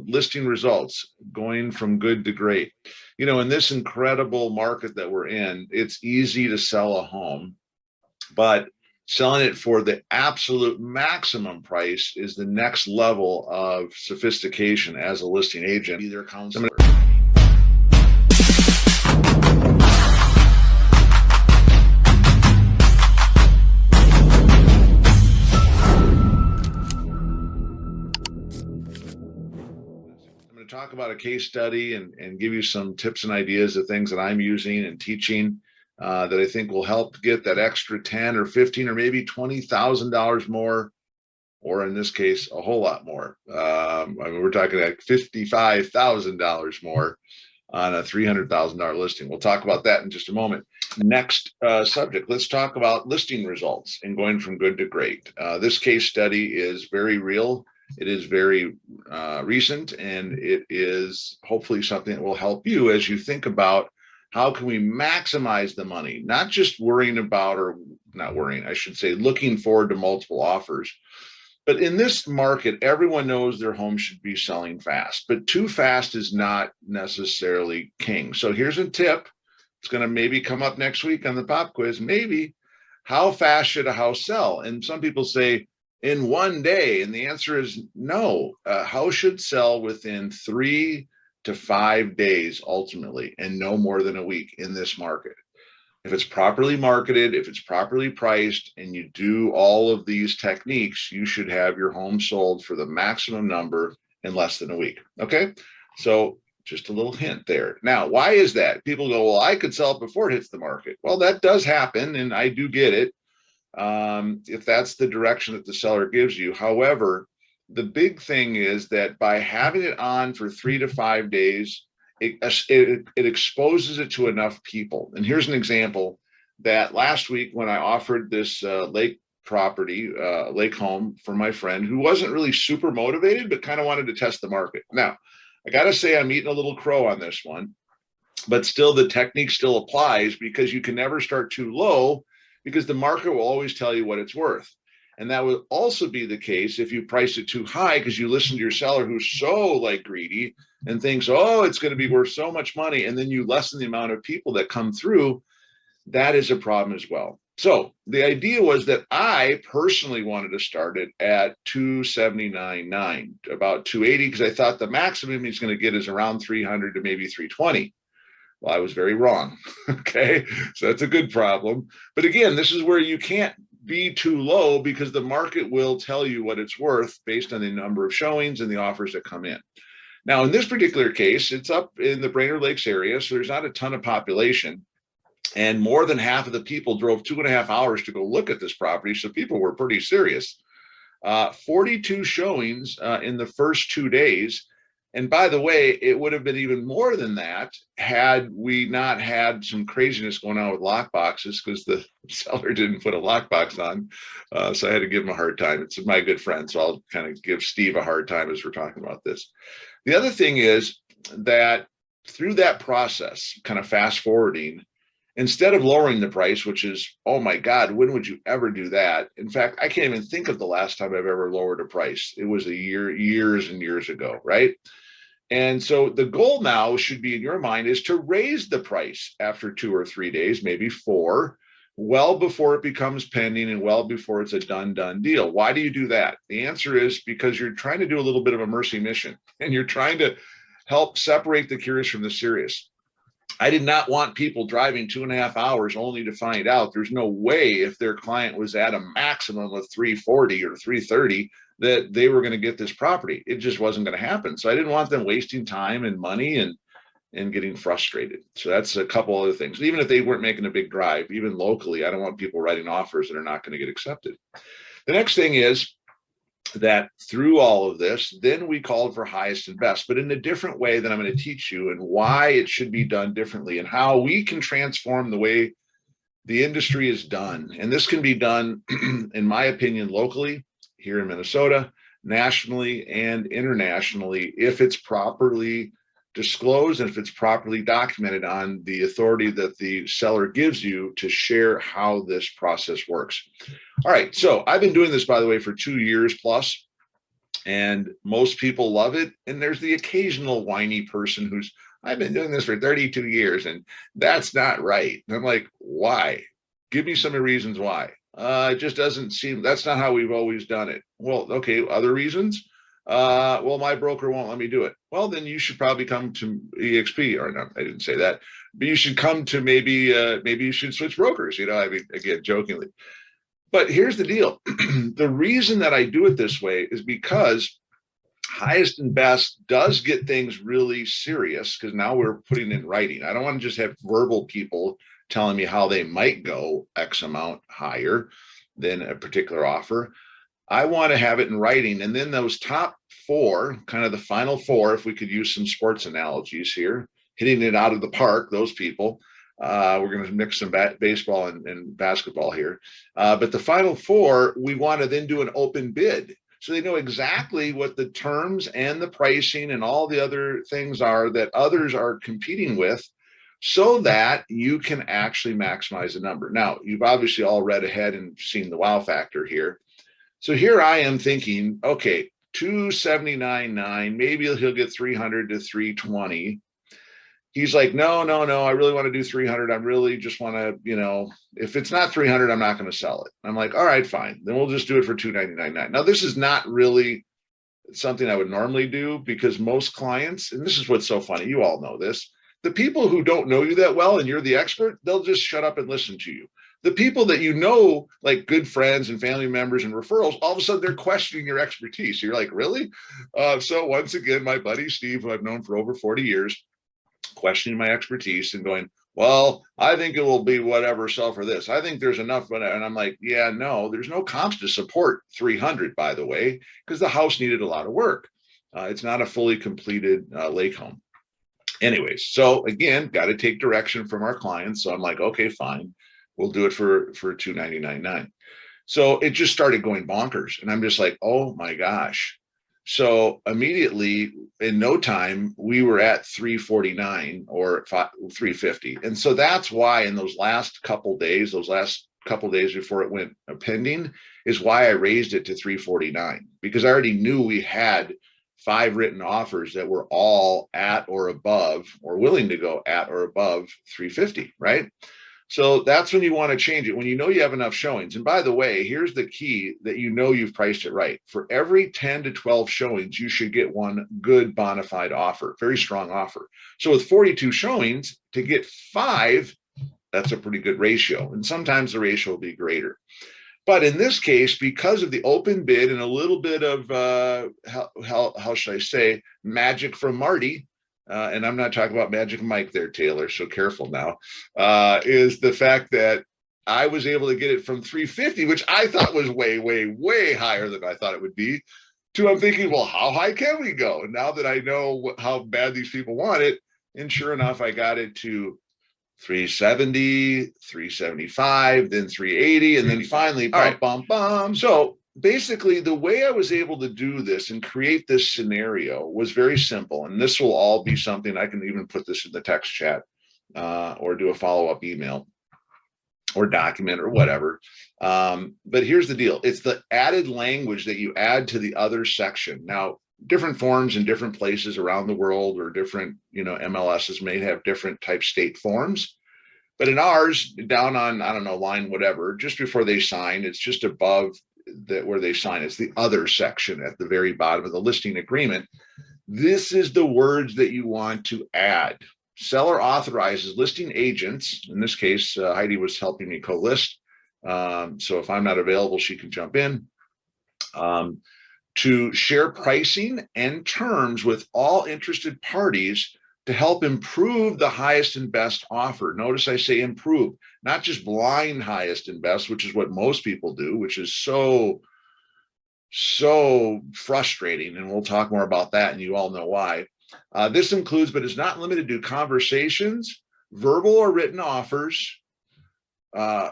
listing results going from good to great. In this incredible market that we're in, it's easy to sell a home, but selling it for the absolute maximum price is the next level of sophistication as a listing agent. Be their counselor. Talk about a case study and give you some tips and ideas of things that I'm using and teaching that I think will help get that extra 10 or 15 or maybe $20,000 more, or in this case, a whole lot more. We're talking like $55,000 more on a $300,000 listing. We'll talk about that in just a moment. Next subject, let's talk about listing results and going from good to great. This case study is very real. It is very recent, and it is hopefully something that will help you as you think about how can we maximize the money, not just worrying about, or not worrying, I should say, looking forward to multiple offers. But in this market, everyone knows their home should be selling fast, but too fast is not necessarily king. So here's a tip. It's going to maybe come up next week on the pop quiz. Maybe, how fast should a house sell? And some people say, in one day, and the answer is no. A house should sell within 3 to 5 days ultimately, and no more than a week in this market. If it's properly marketed, if it's properly priced, and you do all of these techniques, you should have your home sold for the maximum number in less than a week. Okay, so just a little hint there. Now, why is that? People go, well, I could sell it before it hits the market. Well, that does happen, and I do get it. If that's the direction that the seller gives you. However, the big thing is that by having it on for 3 to 5 days, it exposes it to enough people. And here's an example that last week when I offered this lake property, lake home for my friend who wasn't really super motivated, but kind of wanted to test the market. Now, I got to say I'm eating a little crow on this one, but still the technique still applies, because you can never start too low, because the market will always tell you what it's worth. And that will also be the case if you price it too high, because you listen to your seller who's so greedy and thinks, oh, it's going to be worth so much money. And then you lessen the amount of people that come through. That is a problem as well. So the idea was that I personally wanted to start it at $279.9, about $280, because I thought the maximum he's going to get is around $300 to maybe $320. Well, I was very wrong. Okay, so that's a good problem. But again, this is where you can't be too low, because the market will tell you what it's worth based on the number of showings and the offers that come in. Now, in this particular case, it's up in the Brainerd Lakes area, so there's not a ton of population. And more than half of the people drove 2.5 hours to go look at this property, so people were pretty serious. 42 showings in the first 2 days. And by the way, it would have been even more than that had we not had some craziness going on with lock boxes, because the seller didn't put a lockbox on. So I had to give him a hard time. It's my good friend, so I'll kind of give Steve a hard time as we're talking about this. The other thing is that through that process, kind of fast forwarding, instead of lowering the price, which is, oh my God, when would you ever do that? In fact, I can't even think of the last time I've ever lowered a price. It was years and years ago, right? And so the goal now should be, in your mind, is to raise the price after 2 or 3 days, maybe 4, well before it becomes pending and well before it's a done deal. Why do you do that? The answer is because you're trying to do a little bit of a mercy mission, and you're trying to help separate the curious from the serious. I did not want people driving 2.5 hours only to find out there's no way, if their client was at a maximum of 340 or 330, that they were going to get this property. It just wasn't going to happen. So I didn't want them wasting time and money and getting frustrated. So that's a couple other things. Even if they weren't making a big drive, even locally, I don't want people writing offers that are not going to get accepted. The next thing is that through all of this, then we called for highest and best, but in a different way that I'm going to teach you, and why it should be done differently, and how we can transform the way the industry is done. And this can be done, in my opinion, locally, here in Minnesota, nationally and internationally, if it's properly disclosed and if it's properly documented on the authority that the seller gives you to share how this process works. All right, so I've been doing this, by the way, for 2 years plus, And most people love it. And there's the occasional whiny person who's, I've been doing this for 32 years and that's not right. And I'm like, why? Give me some reasons why. It just doesn't seem, that's not how we've always done it. Well, okay, other reasons. Well, my broker won't let me do it. Well, then you should probably come to EXP, or no, I didn't say that, but you should come to maybe you should switch brokers. I mean, again, jokingly. But here's the deal. The reason that I do it this way is because highest and best does get things really serious, because now we're putting in writing. I don't want to just have verbal people telling me how they might go X amount higher than a particular offer. I want to have it in writing. And then those top four, kind of the final four, if we could use some sports analogies here, hitting it out of the park, those people. We're going to mix some baseball and basketball here. But the final four, we want to then do an open bid. So they know exactly what the terms and the pricing and all the other things are that others are competing with, so that you can actually maximize the number. Now, you've obviously all read ahead and seen the wow factor here. So here I am thinking, okay, 279.9, maybe he'll get 300 to 320. He's like, no, I really want to do 300. I really just want to, if it's not 300, I'm not going to sell it. I'm like, all right, fine. Then we'll just do it for 299.9. Now, this is not really something I would normally do, because most clients, and this is what's so funny, you all know this, the people who don't know you that well and you're the expert, they'll just shut up and listen to you. The people that like good friends and family members and referrals, all of a sudden they're questioning your expertise. You're like, really? So once again, my buddy Steve, who I've known for over 40 years, questioning my expertise and going, well, I think it will be whatever, sell for this. I think there's enough. And I'm like, yeah, no, there's no comps to support 300, by the way, because the house needed a lot of work. It's not a fully completed lake home. Anyways, so again, got to take direction from our clients. So I'm like, okay, fine. We'll do it for 299.9. So it just started going bonkers. And I'm just like, oh my gosh. So immediately, in no time, we were at 349 or 350. And so that's why in those last couple days before it went pending, is why I raised it to 349, because I already knew we had 5 written offers that were all at or above, or willing to go at or above 350, right? So that's when you want to change it, when you know you have enough showings. And by the way, here's the key that you've priced it right. For every 10 to 12 showings, you should get one good bona fide offer, very strong offer. So with 42 showings, to get 5, that's a pretty good ratio. And sometimes the ratio will be greater. But in this case, because of the open bid and a little bit of, how should I say, magic from Marty, and I'm not talking about Magic Mike there, Taylor, so careful now, is the fact that I was able to get it from 350, which I thought was way, way, way higher than I thought it would be, to I'm thinking, well, how high can we go? And now that I know how bad these people want it, and sure enough, I got it to 370, 375, then 380, and then finally, bum. So basically, the way I was able to do this and create this scenario was very simple. And this will all be something I can even put this in the text chat, or do a follow-up email or document or whatever. But here's the deal. It's the added language that you add to the other section. Now, different forms in different places around the world, or different, MLSs may have different type state forms. But in ours, down on, I don't know, line whatever, just before they sign, it's just above that where they sign. It's the other section at the very bottom of the listing agreement. This is the words that you want to add. Seller authorizes listing agents. In this case, Heidi was helping me co-list. So if I'm not available, she can jump in. To share pricing and terms with all interested parties to help improve the highest and best offer. Notice I say improve, not just blind highest and best, which is what most people do, which is so frustrating. And we'll talk more about that, and you all know why. This includes, but is not limited to, conversations, verbal or written offers,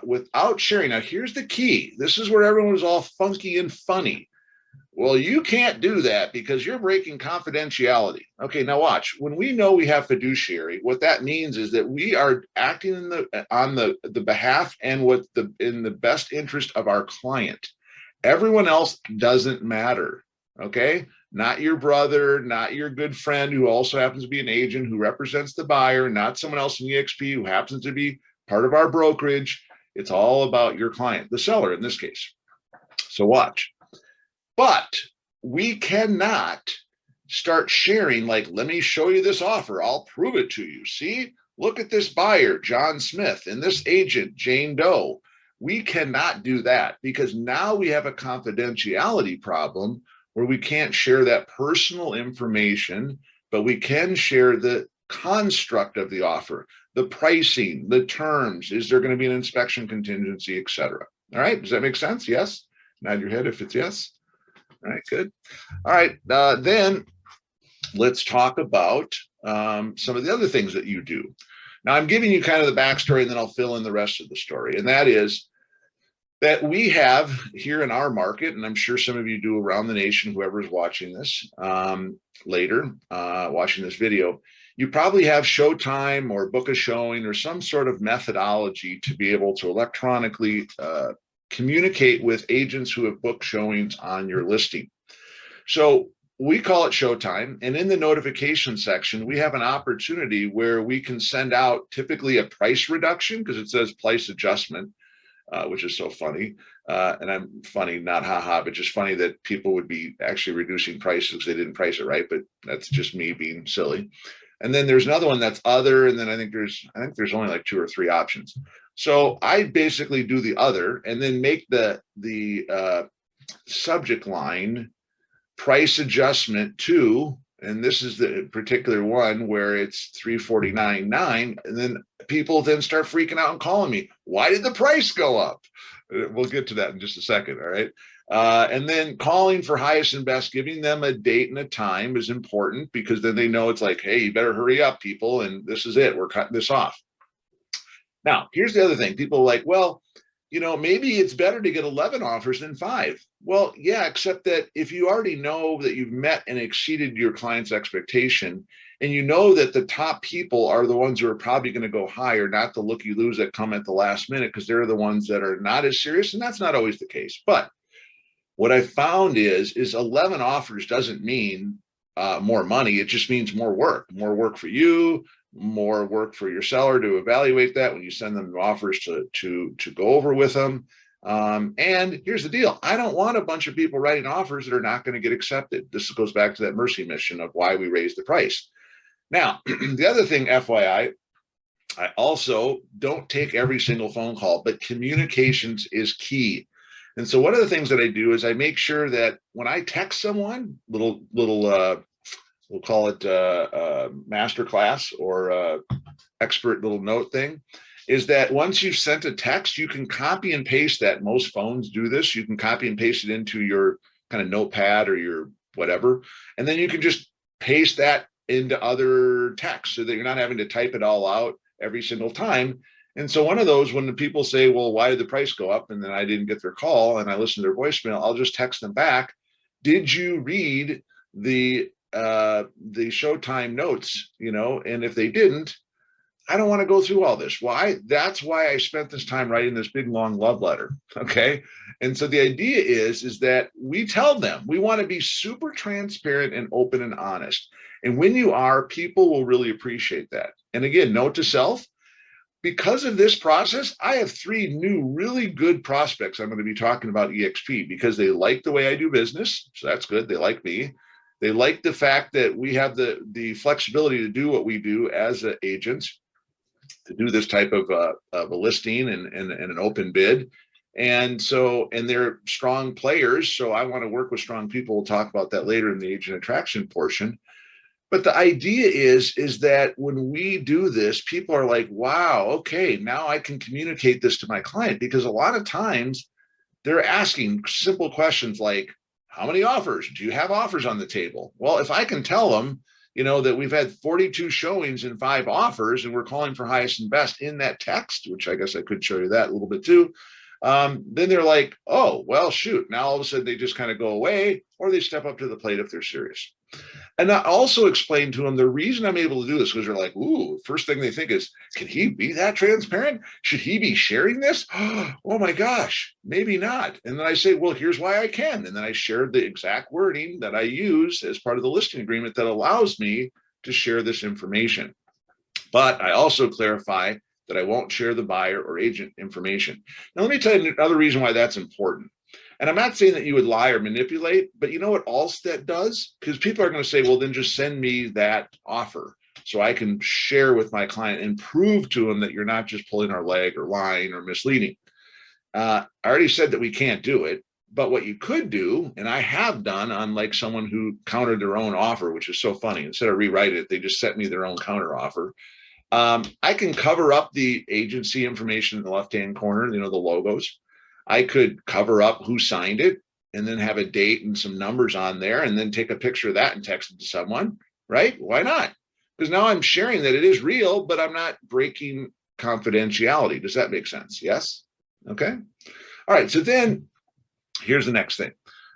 without sharing. Now, here's the key. This is where everyone was all funky and funny. Well, you can't do that because you're breaking confidentiality. Okay, now watch. When we know we have fiduciary, what that means is that we are acting on the behalf and in the best interest of our client. Everyone else doesn't matter. okay? Not your brother, not your good friend who also happens to be an agent who represents the buyer, not someone else in EXP who happens to be part of our brokerage. It's all about your client, the seller in this case. So watch. But we cannot start sharing, like, let me show you this offer. I'll prove it to you. See, look at this buyer, John Smith, and this agent, Jane Doe. We cannot do that because now we have a confidentiality problem where we can't share that personal information, but we can share the construct of the offer, the pricing, the terms. Is there going to be an inspection contingency, et cetera? All right. Does that make sense? Yes. Nod your head if it's yes. All right, good. All right, then let's talk about some of the other things that you do. Now, I'm giving you kind of the backstory, and then I'll fill in the rest of the story. And that is that we have here in our market, and I'm sure some of you do around the nation, whoever is watching this later, watching this video, you probably have Showtime or Book a Showing or some sort of methodology to be able to electronically communicate with agents who have booked showings on your listing. So we call it Showtime, and in the notification section, we have an opportunity where we can send out typically a price reduction because it says price adjustment, which is so funny. And I'm funny, not haha, but just funny that people would be actually reducing prices because they didn't price it right, but that's just me being silly. And then there's another one that's other, and then I think there's only like 2 or 3 options. So I basically do the other and then make the subject line price adjustment to, and this is the particular one where it's 349.9, and then people then start freaking out and calling me, why did the price go up? We'll get to that in just a second. All right. And then calling for highest and best, giving them a date and a time is important because then they know it's like, hey, you better hurry up, people, and this is it, we're cutting this off. Now, here's the other thing. People are like, well, you know, maybe it's better to get 11 offers than 5. Well, yeah, except that if you already know that you've met and exceeded your client's expectation, and you know that the top people are the ones who are probably going to go higher, not the looky-loos that come at the last minute, because they're the ones that are not as serious, and that's not always the case. But what I found is 11 offers doesn't mean more money. It just means more work for you, more work for your seller to evaluate that when you send them offers to go over with them. And here's the deal. I don't want a bunch of people writing offers that are not going to get accepted. This goes back to that mercy mission of why we raised the price. Now, the other thing, FYI, I also don't take every single phone call, but communications is key. And so one of the things that I do is I make sure that when I text someone, little we'll call it master class or expert little note thing, is that once you've sent a text, you can copy and paste that. Most phones do this. You can copy and paste it into your kind of notepad or your whatever, and then you can just paste that into other text so that you're not having to type it all out every single time. And so one of those, when the people say, well, why did the price go up? And then I didn't get their call and I listened to their voicemail, I'll just text them back. Did you read the Showtime notes? You know, and if they didn't, I don't want to go through all this. Why? That's why I spent this time writing this big, long love letter. Okay. And so the idea is that we tell them we want to be super transparent and open and honest. And when you are, people will really appreciate that. And again, note to self, because of this process, I have 3 new really good prospects I'm going to be talking about EXP because they like the way I do business. So that's good. They like me. They like the fact that we have the flexibility to do what we do as agents, to do this type of a listing and an open bid. And so, and they're strong players. So I want to work with strong people. We'll talk about that later in the agent attraction portion. But the idea is that when we do this, people are like, wow, okay, now I can communicate this to my client, because a lot of times they're asking simple questions like, how many offers? Do you have offers on the table? Well, if I can tell them, you know, that we've had 42 showings and 5 offers and we're calling for highest and best in that text, which I guess I could show you that a little bit too. then they're like, oh, well, shoot. Now all of a sudden they just kind of go away, or they step up to the plate if they're serious. And I also explained to them the reason I'm able to do this, because they're like, ooh, first thing they think is, can he be that transparent? Should he be sharing this? Oh my gosh, maybe not. And then I say, well, here's why I can. And then I shared the exact wording that I use as part of the listing agreement that allows me to share this information. But I also clarify that I won't share the buyer or agent information. Now, let me tell you another reason why that's important. And I'm not saying that you would lie or manipulate, but you know what else that does? Because people are going to say, well, then just send me that offer so I can share with my client and prove to them that you're not just pulling our leg or lying or misleading. I already said that we can't do it, but what you could do, and I have done on like someone who countered their own offer, which is so funny. Instead of rewrite it, they just sent me their own counter offer. I can cover up the agency information in the left-hand corner, the logos. I could cover up who signed it and then have a date and some numbers on there and then take a picture of that and text it to someone, right? Why not? Because now I'm sharing that it is real, but I'm not breaking confidentiality. Does that make sense? Yes? Okay. All right. So then here's the next thing.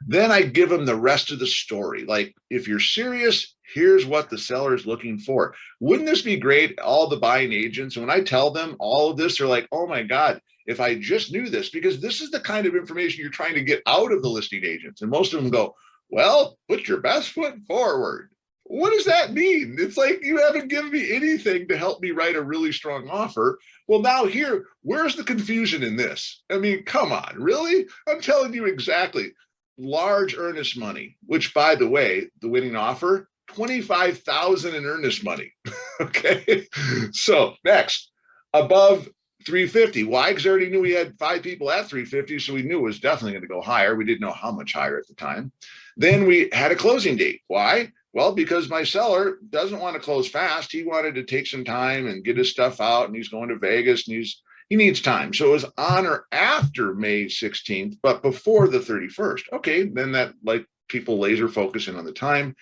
Then I give them the rest of the story. Like, if you're serious, here's what the seller is looking for. Wouldn't this be great? All the buying agents, and when I tell them all of this, they're like, oh my God, if I just knew this, because this is the kind of information you're trying to get out of the listing agents. And most of them go, well, put your best foot forward. What does that mean? It's like, you haven't given me anything to help me write a really strong offer. Well, now here, where's the confusion in this? I mean, come on, really? I'm telling you exactly. Large earnest money, which, by the way, the winning offer, $25,000 in earnest money. Okay. So next, above 350. Why? Because I already knew we had 5 people at 350, so we knew it was definitely going to go higher. We didn't know how much higher at the time. Then we had a closing date. Why? Well, because my seller doesn't want to close fast. He wanted to take some time and get his stuff out, and he's going to Vegas, and he needs time. So it was on or after May 16th, but before the 31st. Okay, then that, like, people laser focusing on the time.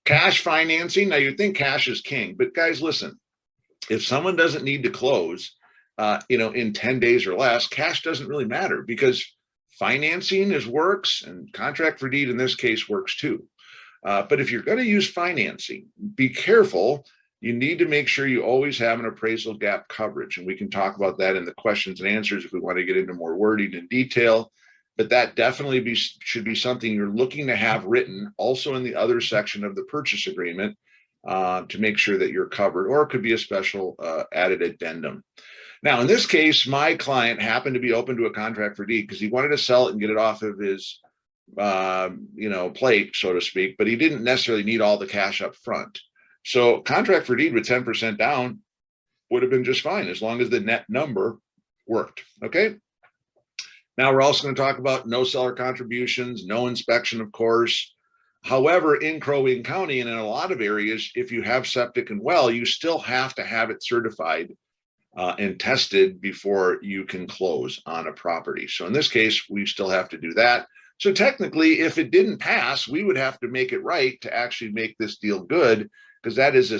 Cash financing. Now, you'd think cash is king, but guys, listen, if someone doesn't need to close, in 10 days or less, cash doesn't really matter, because financing works, and contract for deed in this case works too. But if you're going to use financing, be careful. You need to make sure you always have an appraisal gap coverage. And we can talk about that in the questions and answers if we want to get into more wording and detail. But that definitely should be something you're looking to have written also in the other section of the purchase agreement to make sure that you're covered, or it could be a special added addendum. Now, in this case, my client happened to be open to a contract for deed because he wanted to sell it and get it off of his plate, so to speak, but he didn't necessarily need all the cash up front. So contract for deed with 10% down would have been just fine as long as the net number worked. Okay. Now we're also going to talk about no seller contributions, no inspection, of course. However, in Crow Wing County and in a lot of areas, if you have septic and well, you still have to have it certified and tested before you can close on a property. So in this case, we still have to do that. So technically, if it didn't pass, we would have to make it right to actually make this deal good, because that is a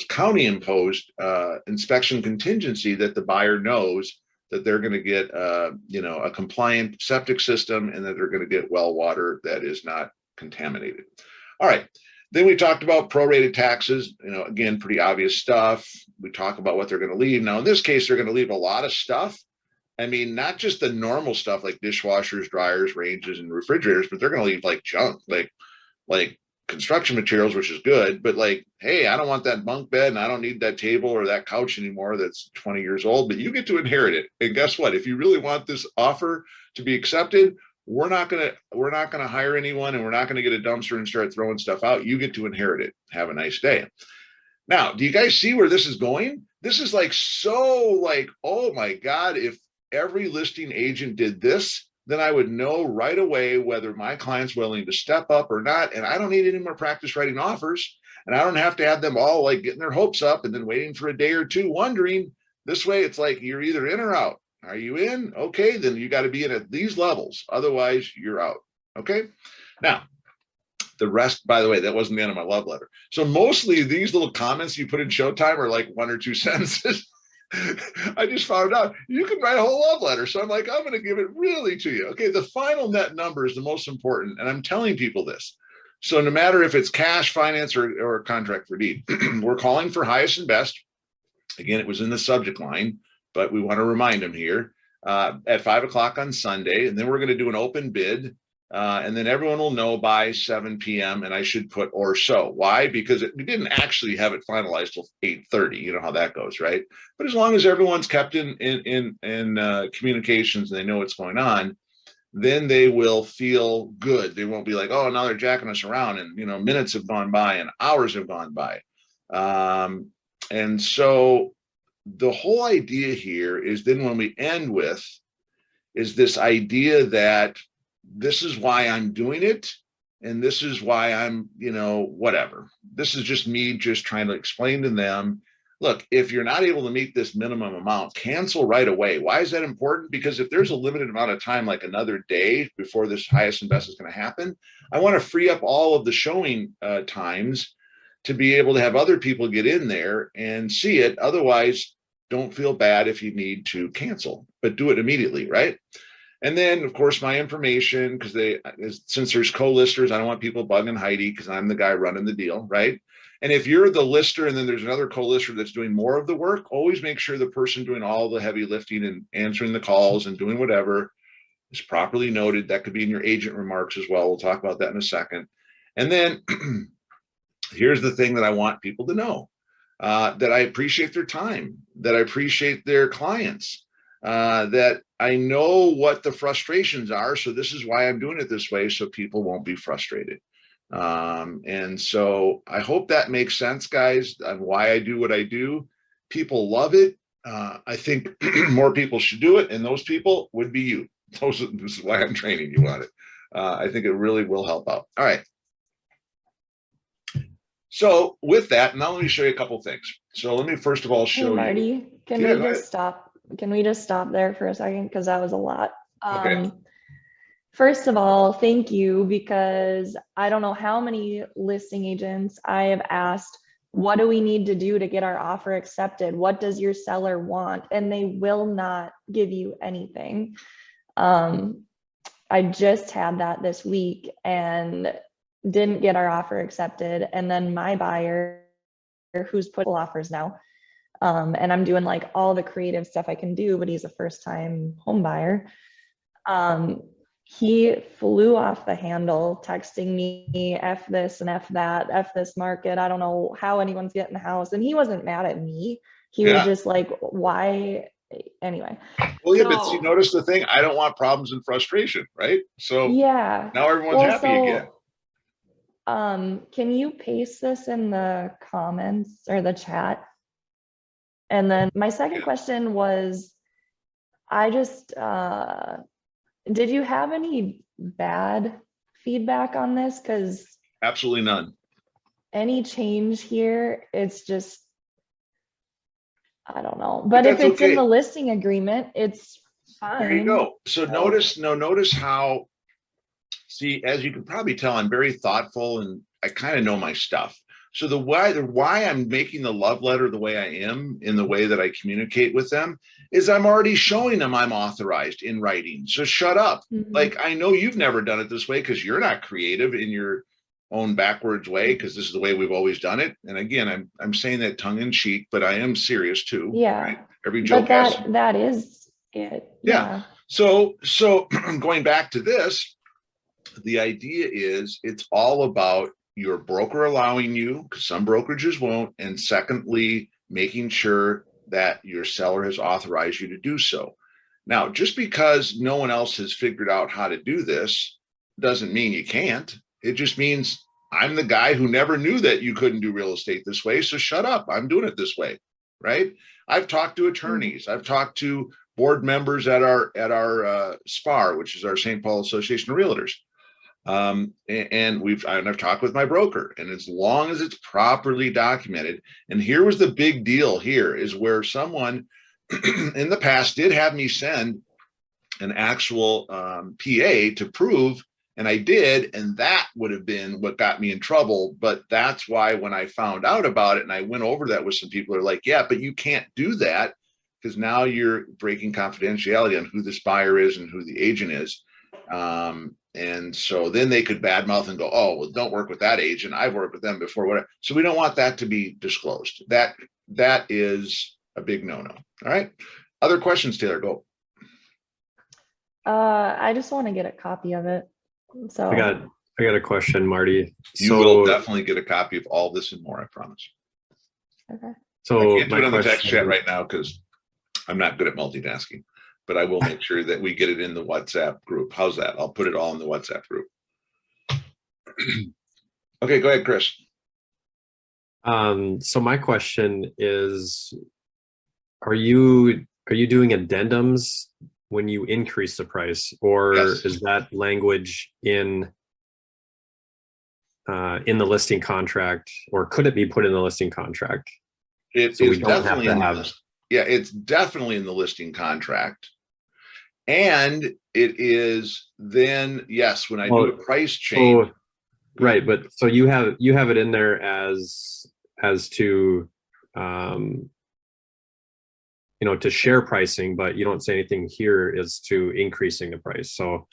county-imposed inspection contingency that the buyer knows that they're going to get a compliant septic system, and that they're going to get well water that is not contaminated. All right. Then we talked about prorated taxes, again, pretty obvious stuff. We talk about what they're going to leave. Now, in this case, they're going to leave a lot of stuff. I mean, not just the normal stuff like dishwashers, dryers, ranges, and refrigerators, but they're going to leave like junk, like construction materials, which is good. But like, hey, I don't want that bunk bed, and I don't need that table or that couch anymore that's 20 years old, but you get to inherit it. And guess what? If you really want this offer to be accepted, we're not gonna hire anyone, and we're not gonna get a dumpster and start throwing stuff out. You get to inherit it. Have a nice day. Now, do you guys see where this is going? This is oh my God, if every listing agent did this, then I would know right away whether my client's willing to step up or not. And I don't need any more practice writing offers. And I don't have to have them all like getting their hopes up and then waiting for a day or two wondering. This way, it's like you're either in or out. Are you in? Okay, then you got to be in at these levels. Otherwise, you're out. Okay. Now, the rest, by the way, that wasn't the end of my love letter. So mostly these little comments you put in Showtime are like 1 or 2 sentences. I just found out you can write a whole love letter. So I'm like, I'm going to give it really to you. Okay. The final net number is the most important. And I'm telling people this. So no matter if it's cash, finance, or a contract for deed, we're calling for highest and best. Again, it was in the subject line, but we want to remind them here at 5 o'clock on Sunday. And then we're going to do an open bid. And then everyone will know by 7 p.m. And I should put or so. Why? Because we didn't actually have it finalized till 8:30. You know how that goes, right? But as long as everyone's kept in communications and they know what's going on, then they will feel good. They won't be like, oh, now they're jacking us around, and minutes have gone by and hours have gone by. And so the whole idea here is then when we end with is this idea that this is why I'm doing it. And this is why I'm, whatever. This is just me just trying to explain to them, look, if you're not able to meet this minimum amount, cancel right away. Why is that important? Because if there's a limited amount of time, like another day before this highest and best is going to happen, I want to free up all of the showing times to be able to have other people get in there and see it. Otherwise, don't feel bad if you need to cancel, but do it immediately, right? And then, of course, my information, since there's co-listers, I don't want people bugging Heidi because I'm the guy running the deal, right? And if you're the lister and then there's another co-lister that's doing more of the work, always make sure the person doing all the heavy lifting and answering the calls and doing whatever is properly noted. That could be in your agent remarks as well. We'll talk about that in a second. And then here's the thing that I want people to know, that I appreciate their time, that I appreciate their clients, that I know what the frustrations are. So this is why I'm doing it this way, so people won't be frustrated. And so I hope that makes sense, guys, on why I do what I do. People love it. I think more people should do it. And those people would be you. This is why I'm training you on it. I think it really will help out. All right. So with that, now let me show you a couple of things. So let me first of all show you. Marty, can we just stop? Can we just stop there for a second? Because that was a lot. Okay. First of all, thank you, because I don't know how many listing agents I have asked, what do we need to do to get our offer accepted? What does your seller want? And they will not give you anything. I just had that this week and didn't get our offer accepted. And then my buyer, who's put offers now, and I'm doing like all the creative stuff I can do, but he's a first-time home buyer. He flew off the handle texting me, F this and F that, F this market. I don't know how anyone's getting a house. And he wasn't mad at me. He was just like, why? Anyway. Well, yeah, but you notice the thing, I don't want problems and frustration, right? So yeah, now everyone's happy again. Can you paste this in the comments or the chat? And then my second question was, I just, did you have any bad feedback on this? Because absolutely none. Any change here, it's just, I don't know. But if it's in the listing agreement, it's fine. There you go. So notice how, see, as you can probably tell, I'm very thoughtful and I kind of know my stuff. So the why I'm making the love letter the way I am, in the way that I communicate with them, is I'm already showing them I'm authorized in writing. So shut up. Mm-hmm. Like, I know you've never done it this way because you're not creative in your own backwards way, because this is the way we've always done it. And again, I'm saying that tongue in cheek, but I am serious too. Yeah. Right? Every joke but that is it. Yeah. So going back to this, the idea is it's all about your broker allowing you, because some brokerages won't, and secondly, making sure that your seller has authorized you to do so. Now, just because no one else has figured out how to do this doesn't mean you can't. It just means I'm the guy who never knew that you couldn't do real estate this way, so shut up. I'm doing it this way, right? I've talked to attorneys. I've talked to board members at our SPAR, which is our St. Paul Association of Realtors. And I've talked with my broker, and as long as it's properly documented, and here was the big deal here is where someone in the past did have me send an actual PA to prove, and I did, and that would have been what got me in trouble. But that's why when I found out about it and I went over that with some people, are like, yeah, but you can't do that because now you're breaking confidentiality on who this buyer is and who the agent is. And so then they could badmouth and go, oh, well, don't work with that agent. I've worked with them before, whatever. So we don't want that to be disclosed. That is a big no-no. All right. Other questions, Taylor, go. I just want to get a copy of it. So I got a question, Marty. You will definitely get a copy of all this and more, I promise. okay. So I can't do my it on the text question, chat right now because I'm not good at multitasking, but I will make sure that we get it in the WhatsApp group. How's that? I'll put it all in the WhatsApp group. Okay, go ahead, Chris. so my question is, are you doing addendums when you increase the price, or Yes. is that language in the listing contract, or could it be put in the listing contract? It So we is don't have definitely to in the have- list. Yeah, it's definitely in the listing contract. And it is then, yes, when I do a price change. So, right, but so you have it in there as to to share pricing, but you don't say anything here as to increasing the price. So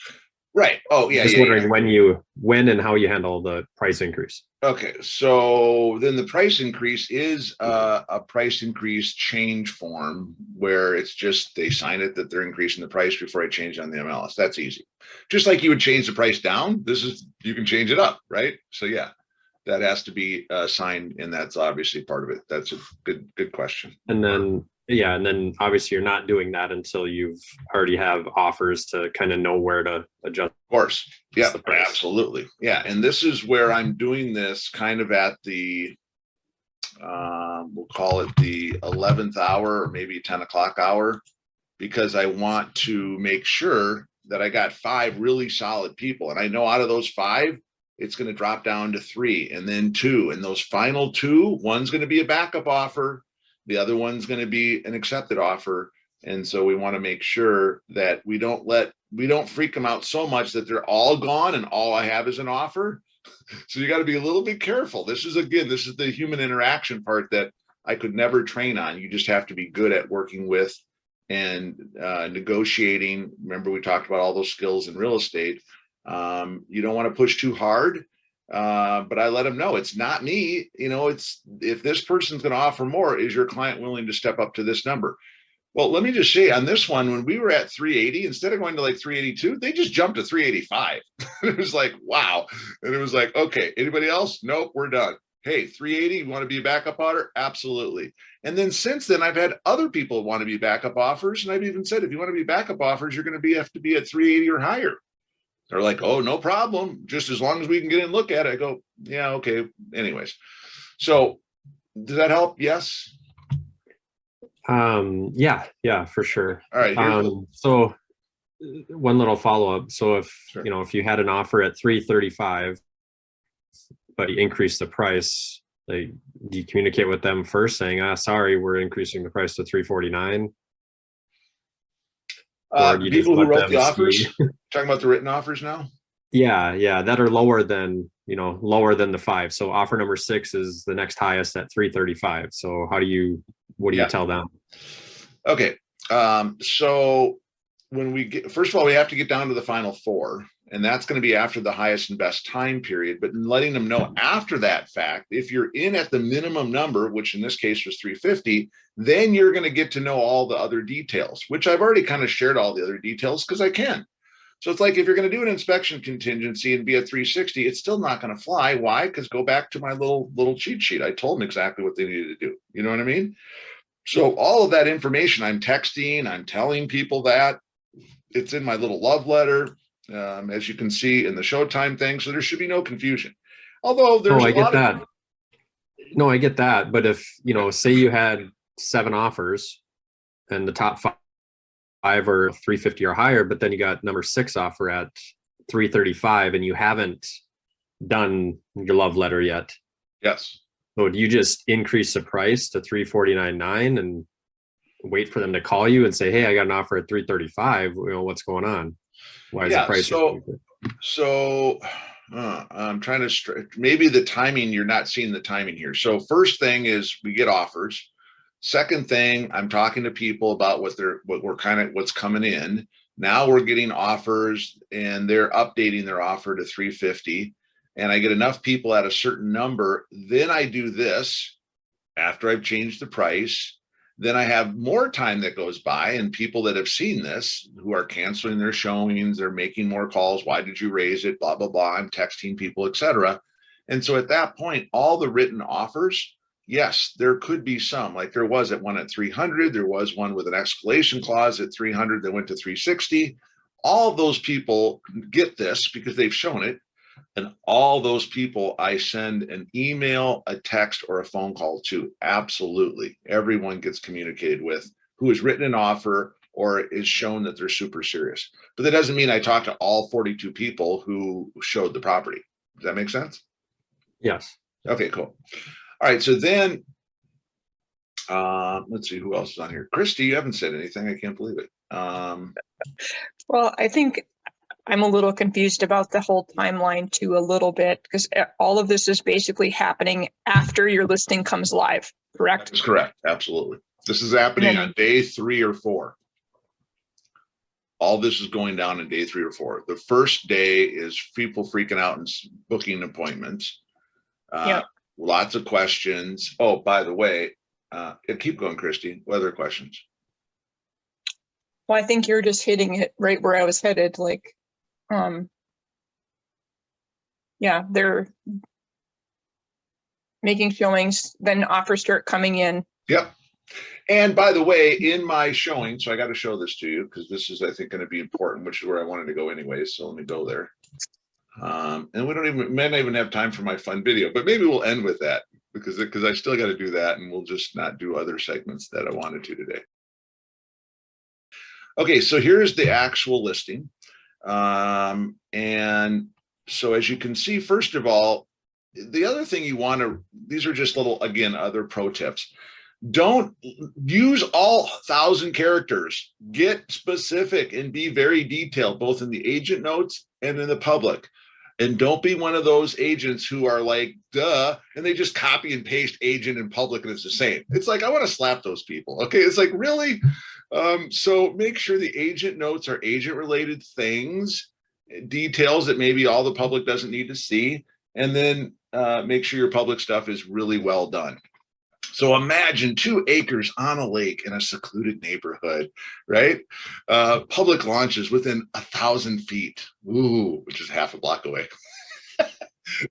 Right. Oh, yeah. just yeah, wondering yeah. when and how you handle the price increase. Okay, so then the price increase is a price increase change form where it's just they sign it that they're increasing the price before I change on the MLS. That's easy. Just like you would change the price down, you can change it up, right? So yeah, that has to be signed, and that's obviously part of it. That's a good question. And then obviously you're not doing that until you've already have offers to kind of know where to adjust. Of course. Yeah, the price. absolutely. Yeah. And this is where I'm doing this kind of at the, we'll call it the 11th hour or maybe 10 o'clock hour, because I want to make sure that I got 5 really solid people. And I know out of those 5, it's going to drop down to 3 and then 2. And those final 2, one's going to be a backup offer. The other one's going to be an accepted offer. And so we want to make sure that we don't freak them out so much that they're all gone and all I have is an offer. So you got to be a little bit careful. This is the human interaction part that I could never train on. You just have to be good at working with and negotiating. Remember, we talked about all those skills in real estate. You don't want to push too hard. But I let them know it's not me. It's if this person's going to offer more, is your client willing to step up to this number? Well, let me just say on this one, when we were at 380, instead of going to like 382, they just jumped to 385. It was like, wow. And it was like, okay, anybody else? Nope, we're done. Hey, 380, you want to be a backup offer? Absolutely. And then since then, I've had other people want to be backup offers. And I've even said, if you want to be backup offers, you're going to have to be at 380 or higher. They're like, oh, no problem. Just as long as we can get in and look at it. I go, yeah, okay. Anyways. So does that help? Yes. Yeah, for sure. All right. So one little follow-up. So if Sure. if you had an offer at 335, but you increase the price, do you communicate with them first saying, sorry, we're increasing the price to 349? Or do you People just who let wrote the them offers, see? talking about the written offers now? Yeah, that are lower than the 5. So offer number 6 is the next highest at 335. So what do you tell them? Okay. So when we get, first of all, we have to get down to the final 4, and that's going to be after the highest and best time period. But letting them know after that fact, if you're in at the minimum number, which in this case was 350, then you're going to get to know all the other details, which I've already kind of shared all the other details because I can. So it's like, if you're going to do an inspection contingency and be at 360, it's still not going to fly. Why? Because go back to my little cheat sheet. I told them exactly what they needed to do. You know what I mean? So all of that information I'm texting, I'm telling people that it's in my little love letter, as you can see in the Showtime thing. So there should be no confusion. Although there's I get that. No, I get that. But if, say you had 7 offers and the top 5 or 350 or higher, but then you got number 6 offer at 335 and you haven't done your love letter yet. Yes. So do you just increase the price to 349.9 and wait for them to call you and say, hey, I got an offer at 335. What's going on? Why is the price? So I'm trying to maybe the timing, you're not seeing the timing here. So first thing is we get offers. Second thing, I'm talking to people about what's coming in. Now we're getting offers and they're updating their offer to 350, and I get enough people at a certain number. Then I do this after I've changed the price. Then I have more time that goes by, and people that have seen this who are canceling their showings, they're making more calls. Why did you raise it? Blah, blah, blah. I'm texting people, etc. And so at that point, all the written offers, yes, there could be some, like there was at one at 300. There was one with an escalation clause at 300 that went to 360. All of those people get this because they've shown it. And all those people I send an email, a text, or a phone call to. Absolutely. Everyone gets communicated with who has written an offer or is shown that they're super serious. But that doesn't mean I talk to all 42 people who showed the property. Does that make sense? Yes. Okay, cool. All right, so then let's see who else is on here. Christy, you haven't said anything. I can't believe it. Well, I think I'm a little confused about the whole timeline too, a little bit, because all of this is basically happening after your listing comes live, correct? That's correct. Absolutely. This is happening on day 3 or 4. All this is going down in day 3 or 4. The first day is people freaking out and booking appointments. Yeah. Lots of questions. Oh, by the way, keep going, Christy. What other questions? Well, I think you're just hitting it right where I was headed. Like, yeah, they're making showings, then offers start coming in. Yep. And by the way, in my showing, so I got to show this to you because this is, I think, going to be important, which is where I wanted to go anyway. So let me go there. And we may not even have time for my fun video, but maybe we'll end with that because I still got to do that, and we'll just not do other segments that I wanted to today. Okay, so here's the actual listing. And so as you can see, first of all, the other thing you want to, these are just little, again, other pro tips. Don't use all 1,000 characters. Get specific and be very detailed, both in the agent notes and in the public. And don't be one of those agents who are like, duh, and they just copy and paste agent and public and it's the same. It's like, I want to slap those people. Okay, it's like, really? So make sure the agent notes are agent related things, details that maybe all the public doesn't need to see. And then make sure your public stuff is really well done. So imagine 2 acres on a lake in a secluded neighborhood, right? Public launches within 1,000 feet, ooh, which is half a block away.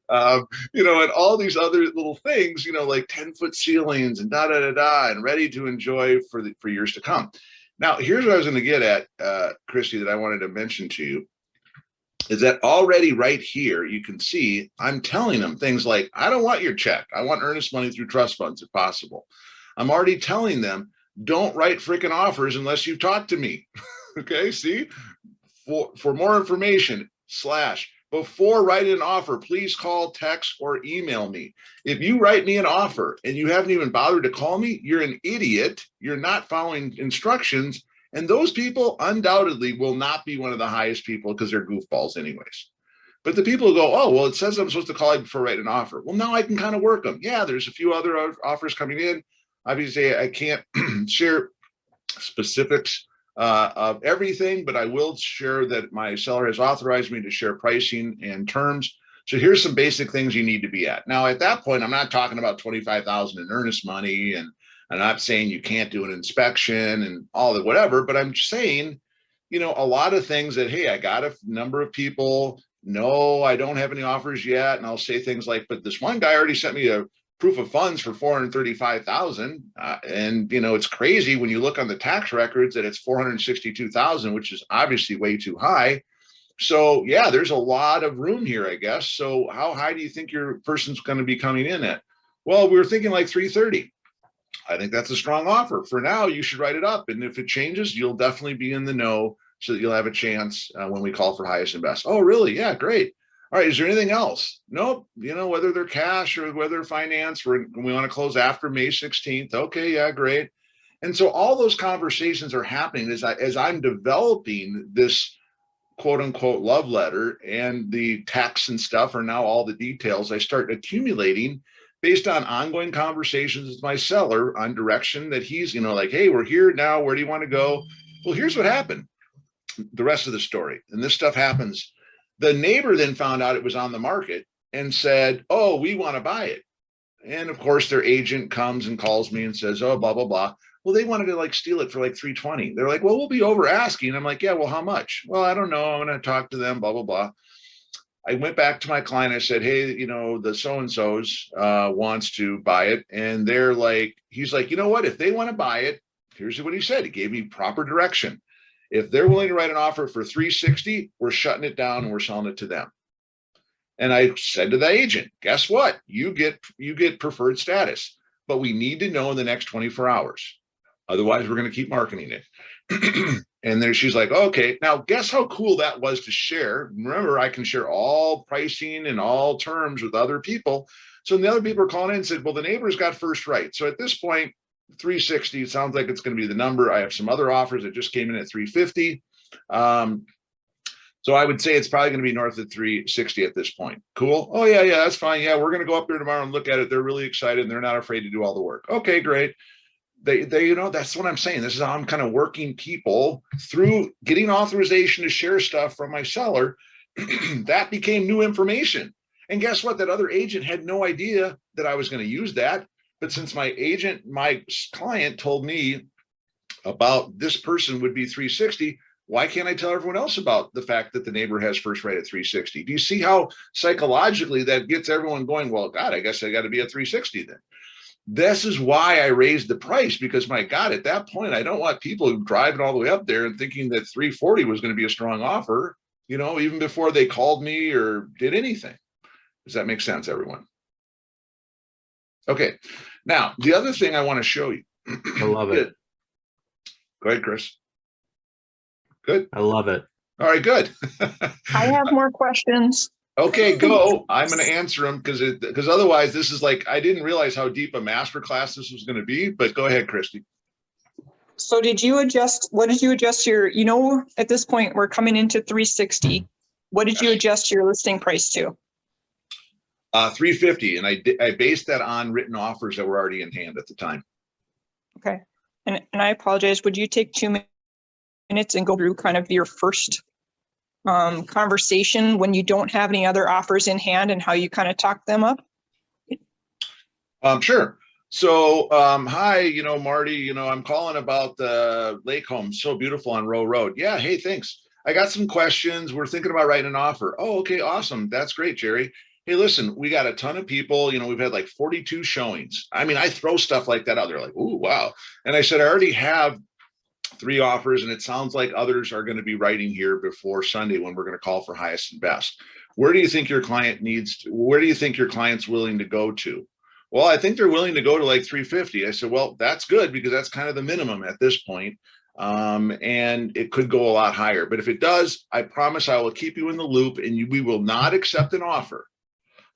And all these other little things, like 10-foot ceilings and and ready to enjoy for years to come. Now, here's what I was going to get at, Christy, that I wanted to mention to you. Is that already right here, you can see I'm telling them things like, I don't want your check. I want earnest money through trust funds if possible. I'm already telling them, don't write freaking offers unless you've talked to me. Okay, see? For more information, before writing an offer, please call, text, or email me. If you write me an offer and you haven't even bothered to call me, you're an idiot. You're not following instructions. And those people undoubtedly will not be one of the highest people because they're goofballs anyways. But the people who go, oh, well, it says I'm supposed to call you before writing an offer. Well, now I can kind of work them. Yeah, there's a few other offers coming in. Obviously, I can't share specifics of everything, but I will share that my seller has authorized me to share pricing and terms. So here's some basic things you need to be at. Now, at that point, I'm not talking about $25,000 in earnest money, and I'm not saying you can't do an inspection and all that, whatever, but I'm saying, a lot of things that, hey, I got a number of people. No, I don't have any offers yet. And I'll say things like, but this one guy already sent me a proof of funds for $435,000. And, it's crazy when you look on the tax records that it's $462,000, which is obviously way too high. So yeah, there's a lot of room here, I guess. So how high do you think your person's going to be coming in at? Well, we were thinking like 330. I think that's a strong offer. For now, you should write it up. And if it changes, you'll definitely be in the know so that you'll have a chance when we call for highest and best. Oh, really? Yeah, great. All right. Is there anything else? Nope. Whether they're cash or whether they're finance, we want to close after May 16th. Okay. Yeah, great. And so all those conversations are happening as I'm developing this quote unquote love letter, and the texts and stuff are now all the details. I start accumulating based on ongoing conversations with my seller on direction that he's, like, hey, we're here now. Where do you want to go? Well, here's what happened. The rest of the story. And this stuff happens. The neighbor then found out it was on the market and said, oh, we want to buy it. And of course, their agent comes and calls me and says, oh, blah, blah, blah. Well, they wanted to like steal it for like 320. They're like, well, we'll be over asking. I'm like, yeah, well, how much? Well, I don't know. I'm going to talk to them, blah, blah, blah. I went back to my client. I said, hey, the so-and-so's wants to buy it. And they're like, he's like, you know what? If they want to buy it, here's what he said. He gave me proper direction. If they're willing to write an offer for 360, we're shutting it down and we're selling it to them. And I said to the agent, guess what? You get preferred status, but we need to know in the next 24 hours. Otherwise, we're going to keep marketing it. And then she's like, okay, now guess how cool that was to share. Remember, I can share all pricing and all terms with other people. So the other people are calling in and said, well, the neighbor's got first right. So at this point, 360, it sounds like it's going to be the number. I have some other offers that just came in at 350. So I would say it's probably going to be north of 360 at this point. Cool. Oh, yeah, that's fine. Yeah, we're going to go up there tomorrow and look at it. They're really excited and they're not afraid to do all the work. Okay, great. They, that's what I'm saying. This is how I'm kind of working people through getting authorization to share stuff from my seller. That became new information. And guess what? That other agent had no idea that I was going to use that. But since my client told me about this person would be 360, why can't I tell everyone else about the fact that the neighbor has first right at 360? Do you see how psychologically that gets everyone going, well, God, I guess I got to be at 360 then. This is why I raised the price, because my God, at that point, I don't want people driving all the way up there and thinking that 340 was going to be a strong offer, even before they called me or did anything. Does that make sense, everyone? Okay. Now, the other thing I want to show you. I love it. Go ahead, Chris. Good. I love it. All right, good. I have more questions. Okay, go. I'm going to answer them because otherwise this is like, I didn't realize how deep a master class this was going to be, but go ahead, Christy. So what did you adjust your, at this point, we're coming into 360. What did you adjust your listing price to? 350. And I based that on written offers that were already in hand at the time. Okay. And I apologize. Would you take 2 minutes and go through kind of your first conversation when you don't have any other offers in hand and how you kind of talk them up? Sure. So, hi, Marty, I'm calling about the lake home. So beautiful on Row Road. Yeah. Hey, thanks. I got some questions. We're thinking about writing an offer. Oh, okay. Awesome. That's great, Jerry. Hey, listen, we got a ton of people, we've had like 42 showings. I mean, I throw stuff like that out there like, ooh, wow. And I said, I already have 3 offers and it sounds like others are going to be writing here before Sunday when we're going to call for highest and best. Where do you think your client where do you think your client's willing to go to? Well, I think they're willing to go to like 350. I said, well, that's good because that's kind of the minimum at this point. And it could go a lot higher, but if it does, I promise I will keep you in the loop and we will not accept an offer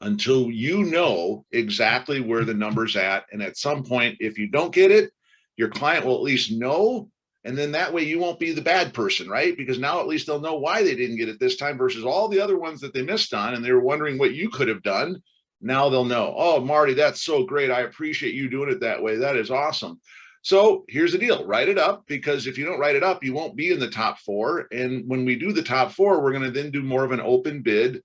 until you know exactly where the number's at. And at some point, if you don't get it, your client will at least know. And then that way you won't be the bad person, right? Because now at least they'll know why they didn't get it this time versus all the other ones that they missed on. And they were wondering what you could have done. Now they'll know, oh, Marty, that's so great. I appreciate you doing it that way. That is awesome. So here's the deal, write it up, because if you don't write it up, you won't be in the top 4. And when we do the top 4, we're going to then do more of an open bid.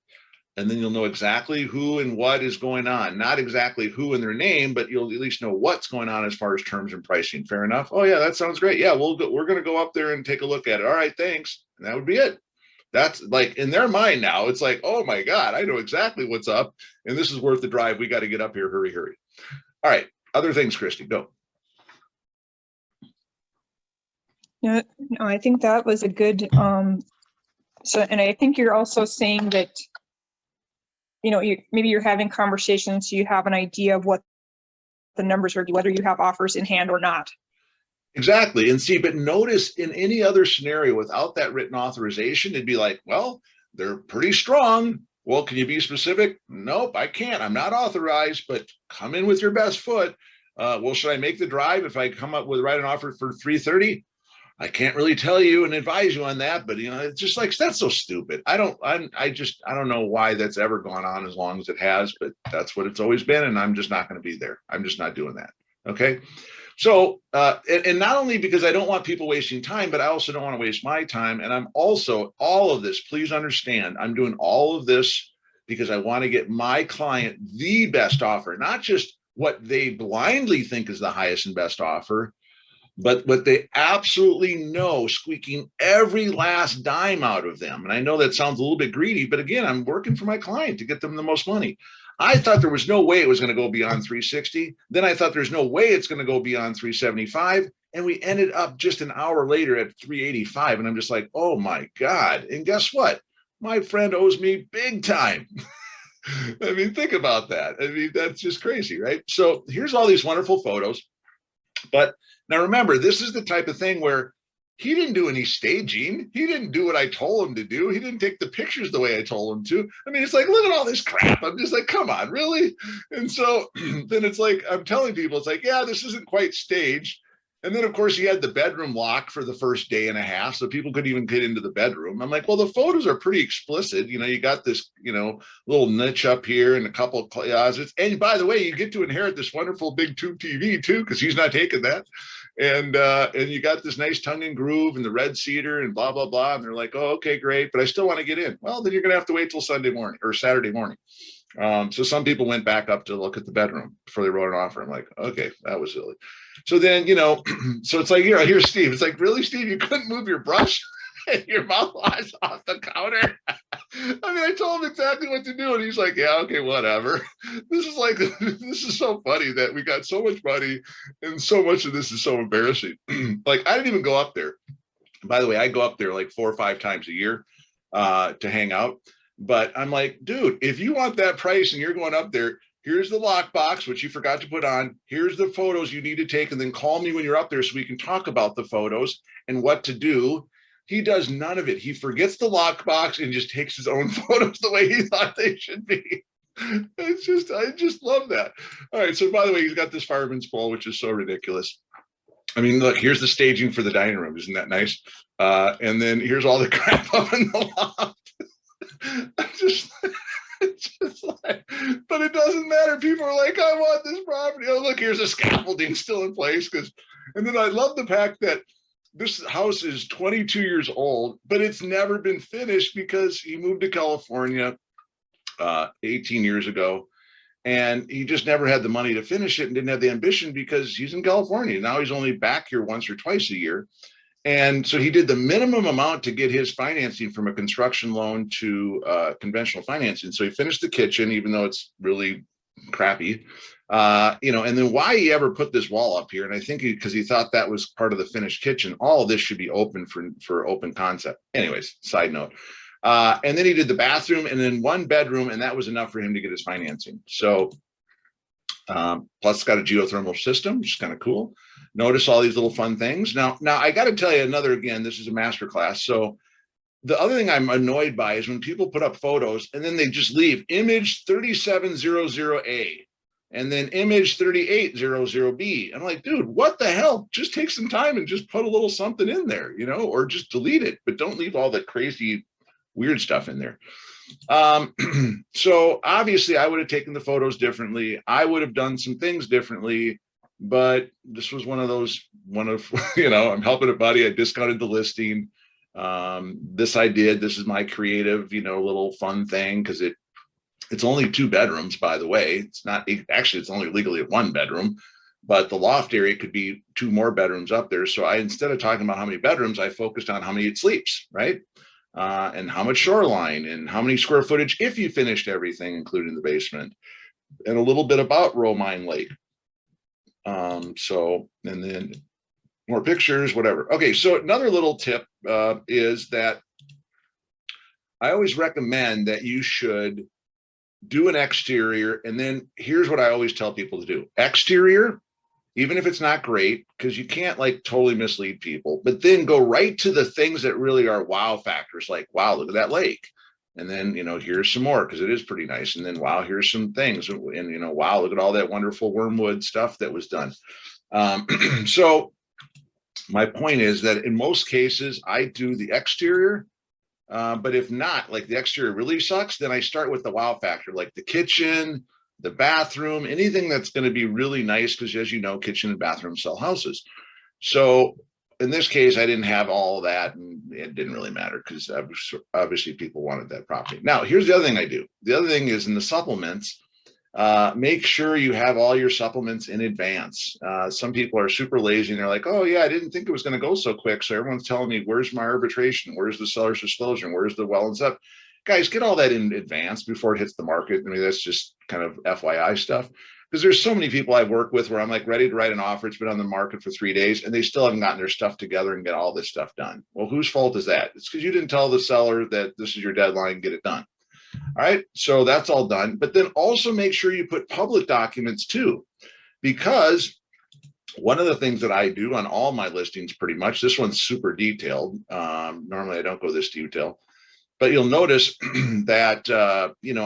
And then you'll know exactly who and what is going on. Not exactly who and their name, but you'll at least know what's going on as far as terms and pricing. Fair enough? Oh yeah, that sounds great. Yeah, we're going to go up there and take a look at it. All right, thanks. And that would be it. That's like in their mind now, it's like, oh my God, I know exactly what's up. And this is worth the drive. We got to get up here. Hurry, hurry. All right. Other things, Christy, go. Yeah, no, I think that was a good, and I think you're also saying that, maybe you're having conversations, so you have an idea of what the numbers are, whether you have offers in hand or not. Exactly. And see, but notice in any other scenario without that written authorization, it'd be like, well, they're pretty strong. Well, can you be specific? Nope, I can't. I'm not authorized, but come in with your best foot. Well, should I make the drive if I come up with write an offer for 330? I can't really tell you and advise you on that, but it's just like, that's so stupid. I don't know why that's ever gone on as long as it has, but that's what it's always been. And I'm just not going to be there. I'm just not doing that. Okay. So, and not only because I don't want people wasting time, but I also don't want to waste my time. And I'm also, all of this, please understand, I'm doing all of this because I want to get my client the best offer, not just what they blindly think is the highest and best offer, but what they absolutely know, squeaking every last dime out of them. And I know that sounds a little bit greedy, but again, I'm working for my client to get them the most money. I thought there was no way it was going to go beyond 360. Then I thought there's no way it's going to go beyond 375. And we ended up just an hour later at 385. And I'm just like, oh my God. And guess what? My friend owes me big time. I mean, think about that. I mean, that's just crazy, right? So here's all these wonderful photos. But now remember, this is the type of thing where he didn't do any staging. He didn't do what I told him to do. He didn't take the pictures the way I told him to. I mean, it's like, look at all this crap. I'm just like, come on, really? And so then it's like, I'm telling people, it's like, yeah, this isn't quite staged. And then, of course, he had the bedroom locked for the first day and a half, so people couldn't even get into the bedroom. I'm like, well, the photos are pretty explicit. You got this, little niche up here and a couple of closets. And by the way, you get to inherit this wonderful big tube TV too, because he's not taking that. And you got this nice tongue and groove and the red cedar and blah, blah, blah. And they're like, oh, okay, great. But I still want to get in. Well, then you're going to have to wait till Sunday morning or Saturday morning. So some people went back up to look at the bedroom before they wrote an offer. I'm like, okay, that was silly. So then, so it's like, here's Steve. It's like, really, Steve, you couldn't move your brush and your mouthwash off the counter? I mean, I told him exactly what to do. And he's like, yeah, okay, whatever. This is so funny that we got so much money and so much of this is so embarrassing. Like, I didn't even go up there. By the way, I go up there like 4 or 5 times a year to hang out. But I'm like, dude, if you want that price and you're going up there, here's the lockbox, which you forgot to put on. Here's the photos you need to take. And then call me when you're up there so we can talk about the photos and what to do. He does none of it. He forgets the lockbox and just takes his own photos the way he thought they should be. I just love that. All right. So by the way, he's got this fireman's pole, which is so ridiculous. I mean, look, here's the staging for the dining room. Isn't that nice? And then here's all the crap up in the loft. But it doesn't matter. People are like, I want this property. Oh, look, here's a scaffolding still in place. And then I love the fact that this house is 22 years old, but it's never been finished because he moved to California 18 years ago. And he just never had the money to finish it and didn't have the ambition because he's in California. Now he's only back here once or twice a year. And so he did the minimum amount to get his financing from a construction loan to conventional financing. So he finished the kitchen, even though it's really crappy, and then why he ever put this wall up here. And I think because he thought that was part of the finished kitchen, all of this should be open for open concept. Anyways, side note. And then he did the bathroom and then 1 bedroom, and that was enough for him to get his financing. So plus it's got a geothermal system, which is kind of cool. Notice all these little fun things. Now I got to tell you again, this is a master class. So the other thing I'm annoyed by is when people put up photos and then they just leave image 3700A and then image 3800B. I'm like, dude, what the hell? Just take some time and just put a little something in there, or just delete it, but don't leave all the crazy weird stuff in there. So obviously I would have taken the photos differently. I would have done some things differently, but this was one of, I'm helping a buddy. I discounted the listing. This is my creative, little fun thing. Cause it's only 2 bedrooms, by the way. It's not actually, it's only legally 1 bedroom, but the loft area could be 2 more bedrooms up there. So instead of talking about how many bedrooms, I focused on how many it sleeps, right? And how much shoreline and how many square footage, if you finished everything, including the basement, and a little bit about Romine Lake. And then more pictures, whatever. Okay. So another little tip, is that I always recommend that you should do an exterior. And then here's what I always tell people to do. Exterior, even if it's not great, because you can't totally mislead people, but then go right to the things that really are wow factors, like, wow, look at that lake. And then, here's some more because it is pretty nice. And then, wow, here's some things. And, wow, look at all that wonderful wormwood stuff that was done. So my point is that in most cases, I do the exterior. But if not, like the exterior really sucks, then I start with the wow factor, like the kitchen, the bathroom, anything that's going to be really nice, because as you know, kitchen and bathroom sell houses. So in this case, I didn't have all of that, and it didn't really matter because obviously people wanted that property. Now, here's the other thing I do. The other thing is in the supplements, make sure you have all your supplements in advance. Some people are super lazy and they're like, oh yeah, I didn't think it was going to go so quick. So everyone's telling me, where's my arbitration? Where's the seller's disclosure? Where's the well and stuff? Guys, get all that in advance before it hits the market. I mean, that's just kind of FYI stuff. Because there's so many people I've worked with where I'm like ready to write an offer. It's been on the market for 3 days and they still haven't gotten their stuff together and get all this stuff done. Well, whose fault is that? It's because you didn't tell the seller that this is your deadline, get it done. All right, so that's all done. But then also make sure you put public documents too, because one of the things that I do on all my listings, pretty much, this one's super detailed. Normally I don't go this detail, but you'll notice that,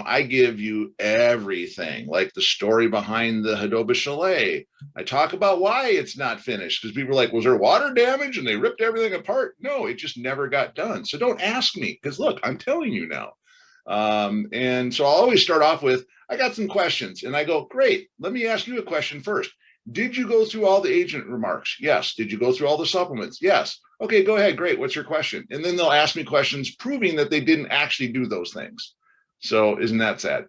I give you everything, like the story behind the Hadoba Chalet. I talk about why it's not finished, because people are like, was there water damage and they ripped everything apart? No, it just never got done. So don't ask me, because look, I'm telling you now. And so I'll always start off with, I got some questions, and I go, great, let me ask you a question first. Did you go through all the agent remarks? Yes. Did you go through all the supplements? Yes. Okay, go ahead. Great. What's your question? And then they'll ask me questions proving that they didn't actually do those things. So isn't that sad?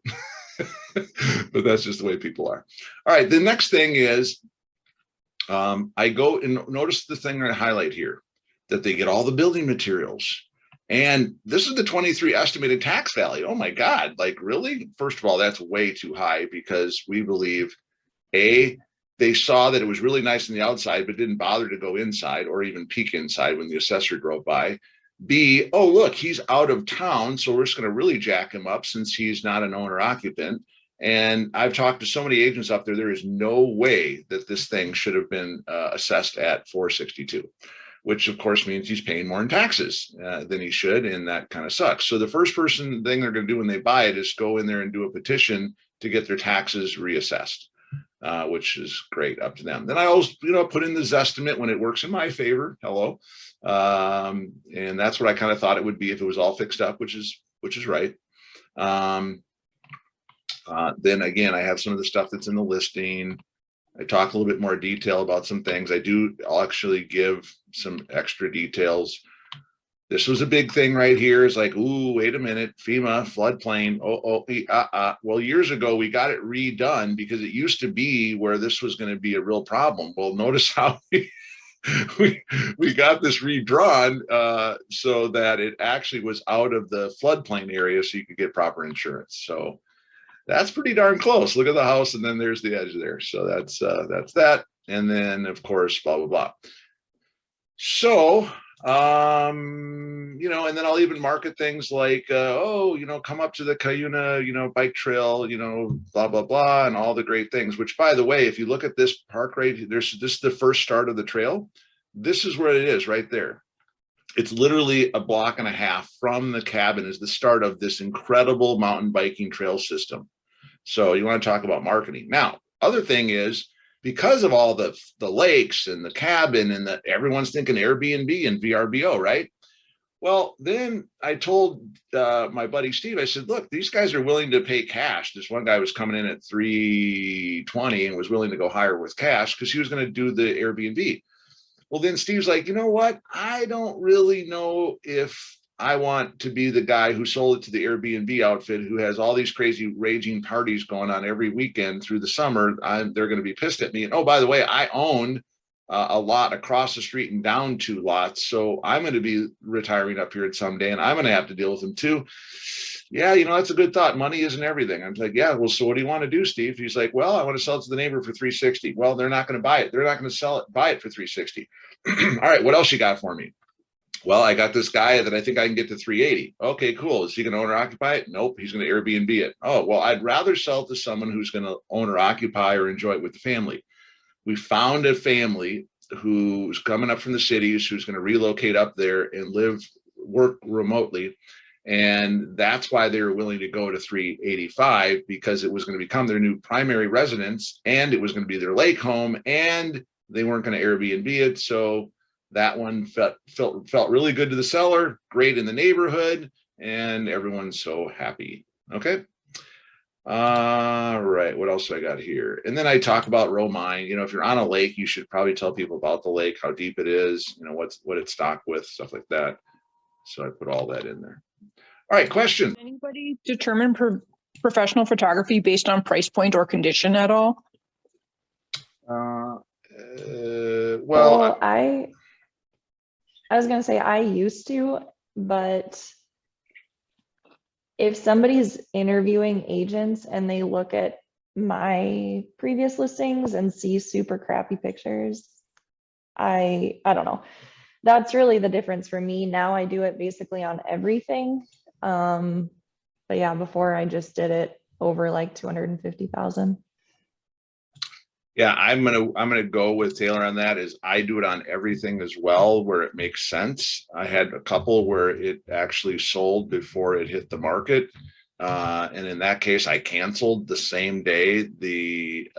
But that's just the way people are. All right. The next thing is, I go and notice the thing I highlight here, that they get all the building materials. And this is the 23 estimated tax value. Oh my God, like really? First of all, that's way too high, because we believe, A, they saw that it was really nice on the outside, but didn't bother to go inside or even peek inside when the assessor drove by. B, oh, look, he's out of town, so we're just going to really jack him up since he's not an owner occupant. And I've talked to so many agents up there, there is no way that this thing should have been assessed at 462. Which of course means he's paying more in taxes than he should, and that kind of sucks. So the first thing they're going to do when they buy it is go in there and do a petition to get their taxes reassessed, which is great, up to them. Then I always, put in the Zestimate when it works in my favor. Hello, and that's what I kind of thought it would be if it was all fixed up, which is right. Then again, I have some of the stuff that's in the listing. I talk a little bit more detail about some things. I'll actually give some extra details. This was a big thing right here. It's like, ooh, wait a minute, FEMA, floodplain. Well, years ago, we got it redone because it used to be where this was going to be a real problem. Well, notice how we got this redrawn so that it actually was out of the floodplain area so you could get proper insurance. So that's pretty darn close. Look at the house, and then there's the edge there. So that's that. And then of course, blah, blah, blah. So, and then I'll even market things like, come up to the Cuyuna, bike trail, blah, blah, blah, and all the great things, which by the way, if you look at this park right here, this is the first start of the trail. This is where it is right there. It's literally a block and a half from the cabin is the start of this incredible mountain biking trail system. So you want to talk about marketing. Now, other thing is, because of all the lakes and the cabin and everyone's thinking Airbnb and VRBO, right? Well, then I told my buddy Steve, I said, look, these guys are willing to pay cash. This one guy was coming in at 320 and was willing to go higher with cash because he was going to do the Airbnb. Well, then Steve's like, you know what? I don't really know if I want to be the guy who sold it to the Airbnb outfit who has all these crazy raging parties going on every weekend through the summer. They're going to be pissed at me. And oh, by the way, I owned a lot across the street and down 2 lots. So I'm going to be retiring up here someday and I'm going to have to deal with them too. Yeah, that's a good thought. Money isn't everything. I'm like, yeah, well, so what do you want to do, Steve? He's like, well, I want to sell it to the neighbor for 360. Well, they're not going to buy it. They're not going to buy it for 360. All right, what else you got for me? Well, I got this guy that I think I can get to 380. Okay, cool. Is he going to owner occupy it? Nope. He's going to Airbnb it. Oh, well, I'd rather sell it to someone who's going to owner occupy or enjoy it with the family. We found a family who's coming up from the cities, who's going to relocate up there and work remotely. And that's why they were willing to go to 385, because it was going to become their new primary residence and it was going to be their lake home and they weren't going to Airbnb it. So That one felt really good to the seller, great in the neighborhood, and everyone's so happy. Okay. All right, what else do I got here? And then I talk about row mine. You know, if you're on a lake, you should probably tell people about the lake, how deep it is, you know, what it's stocked with, stuff like that. So I put all that in there. All right, question. Anybody determine professional photography based on price point or condition at all? Well, I was gonna say I used to, but if somebody's interviewing agents and they look at my previous listings and see super crappy pictures, I don't know. That's really the difference for me. Now I do it basically on everything. But yeah, before I just did it over like 250,000. yeah, I'm gonna go with Taylor on that. Is I do it on everything as well where it makes sense. I had a couple where it actually sold before it hit the market, and in that case, I canceled the same day the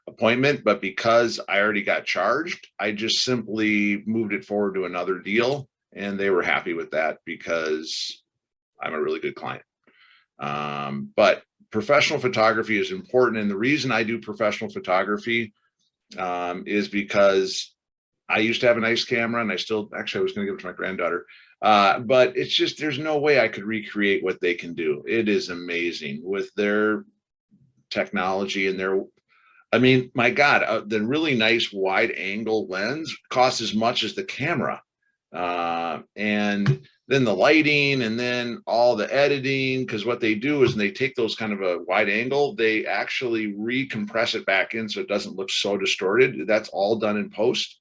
appointment. But because I already got charged, I just simply moved it forward to another deal, and they were happy with that because I'm a really good client. But professional photography is important. And the reason I do professional photography is because I used to have a nice camera, and I was going to give it to my granddaughter. But it's just, there's no way I could recreate what they can do. It is amazing with their technology and I mean, my God, the really nice wide angle lens costs as much as the camera. And then the lighting, and then all the editing, because what they do is they take those kind of a wide angle, they actually recompress it back in so it doesn't look so distorted. That's all done in post.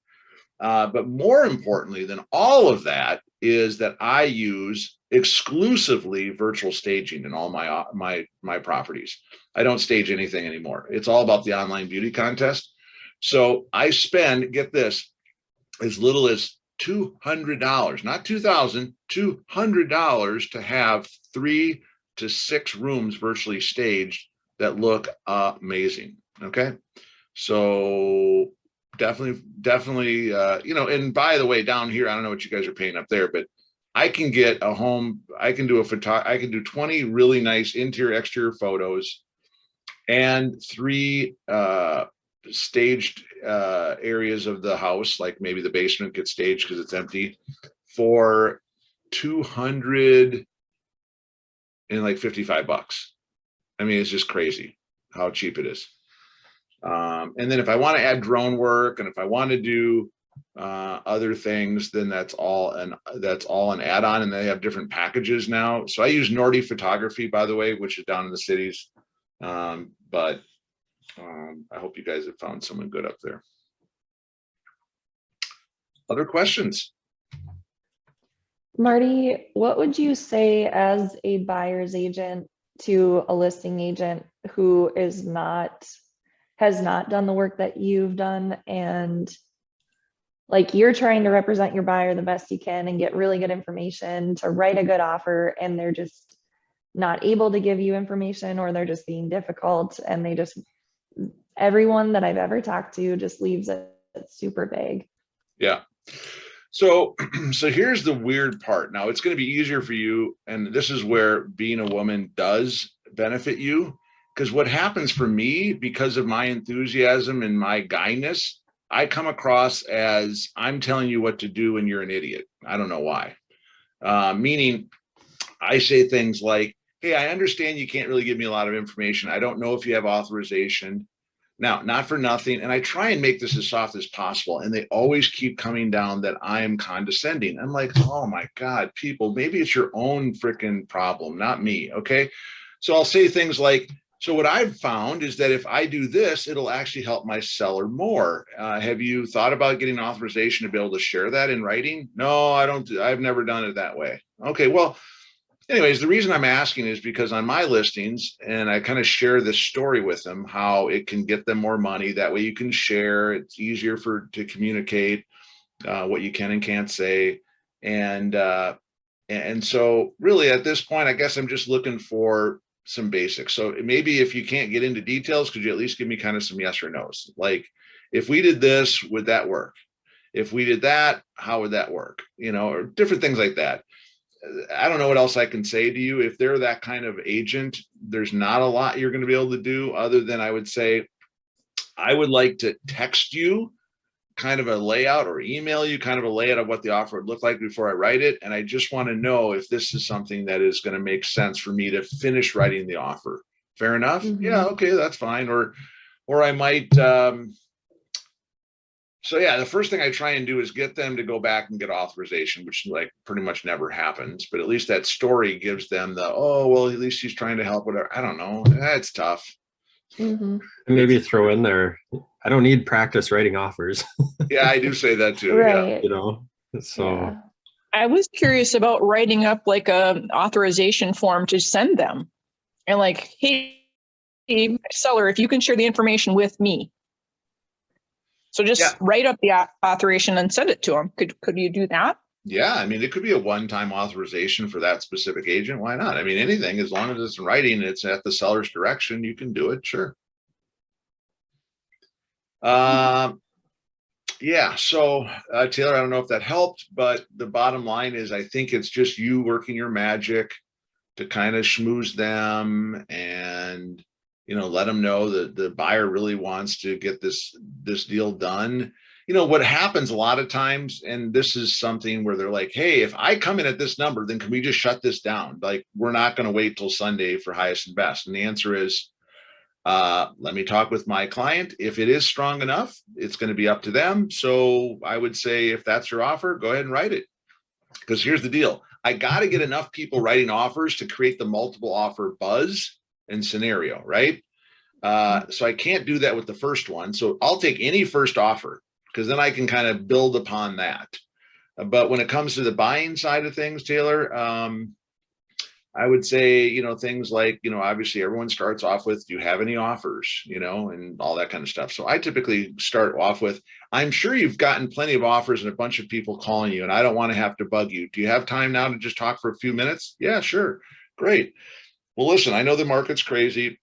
But more importantly than all of that is that I use exclusively virtual staging in all my properties. I don't stage anything anymore. It's all about the online beauty contest. So I spend, get this, as little as $200, not $2,000, $200 to have 3 to 6 rooms virtually staged that look amazing. Okay, so definitely, you know. And by the way, down here, I don't know what you guys are paying up there, but I can get a home. I can do I can do 20 really nice interior exterior photos and 3 staged areas of the house, like maybe the basement gets staged because it's empty, for $255. I mean, it's just crazy how cheap it is. And then if I want to add drone work, and if I want to do other things, then that's all an add-on, and they have different packages now. So I use Nordy Photography, by the way, which is down in the cities. But I hope you guys have found someone good up there. Other questions? Marty, what would you say as a buyer's agent to a listing agent who has not done the work that you've done, and like you're trying to represent your buyer the best you can and get really good information to write a good offer, and they're just not able to give you information, or they're just being difficult, and everyone that I've ever talked to just leaves it super vague. Yeah. So here's the weird part. Now it's going to be easier for you, and this is where being a woman does benefit you, because what happens for me, because of my enthusiasm and my guyness, I come across as I'm telling you what to do and you're an idiot. I don't know why. Meaning I say things like, hey, I understand you can't really give me a lot of information. I don't know if you have authorization. Now, not for nothing, and I try and make this as soft as possible, and they always keep coming down that I am condescending. I'm like, oh my God, people, maybe it's your own freaking problem, not me, okay? So I'll say things like, so what I've found is that if I do this, it'll actually help my seller more. Have you thought about getting authorization to be able to share that in writing? No, I don't. I've never done it that way. Okay, well, anyways, the reason I'm asking is because on my listings, and I kind of share this story with them, how it can get them more money. That way you can share. It's easier to communicate what you can and can't say. And so really at this point, I guess I'm just looking for some basics. So maybe if you can't get into details, could you at least give me kind of some yes or no's? Like, if we did this, would that work? if we did that, how would that work? Or different things like that. I don't know what else I can say to you. If they're that kind of agent, there's not a lot you're going to be able to do other than I would say, I would like to text you kind of a layout or email you kind of a layout of what the offer would look like before I write it. And I just want to know if this is something that is going to make sense for me to finish writing the offer. Fair enough? Yeah, okay, that's fine. Or I might, so yeah, the first thing I try and do is get them to go back and get authorization, which like pretty much never happens, but at least that story gives them the, oh, well, at least he's trying to help, whatever. I don't know. It's tough. And maybe throw in there, I don't need practice writing offers. Yeah, I do say that too. Right. So Yeah. I was curious about writing up like a authorization form to send them and like, hey, seller, if you can share the information with me. So just write up the authorization and send it to them. Could you do that? Yeah, I mean, it could be a one-time authorization for that specific agent. Why not? I mean, anything, as long as it's in writing, it's at the seller's direction, you can do it. Sure. Yeah. So Taylor, I don't know if that helped, but the bottom line is I think it's just you working your magic to kind of schmooze them and, let them know that the buyer really wants to get this deal done. What happens a lot of times, and this is something where they're like, hey, if I come in at this number, then can we just shut this down? Like, we're not going to wait till Sunday for highest and best. And the answer is, let me talk with my client. If it is strong enough, it's going to be up to them. So I would say, if that's your offer, go ahead and write it. Because here's the deal. I got to get enough people writing offers to create the multiple offer buzz and scenario, right? So I can't do that with the first one. So I'll take any first offer because then I can kind of build upon that. But when it comes to the buying side of things, Taylor, I would say, things like, obviously everyone starts off with, do you have any offers, and all that kind of stuff. So I typically start off with, I'm sure you've gotten plenty of offers and a bunch of people calling you, and I don't want to have to bug you. Do you have time now to just talk for a few minutes? Yeah, sure. Great. Well, listen, I know the market's crazy.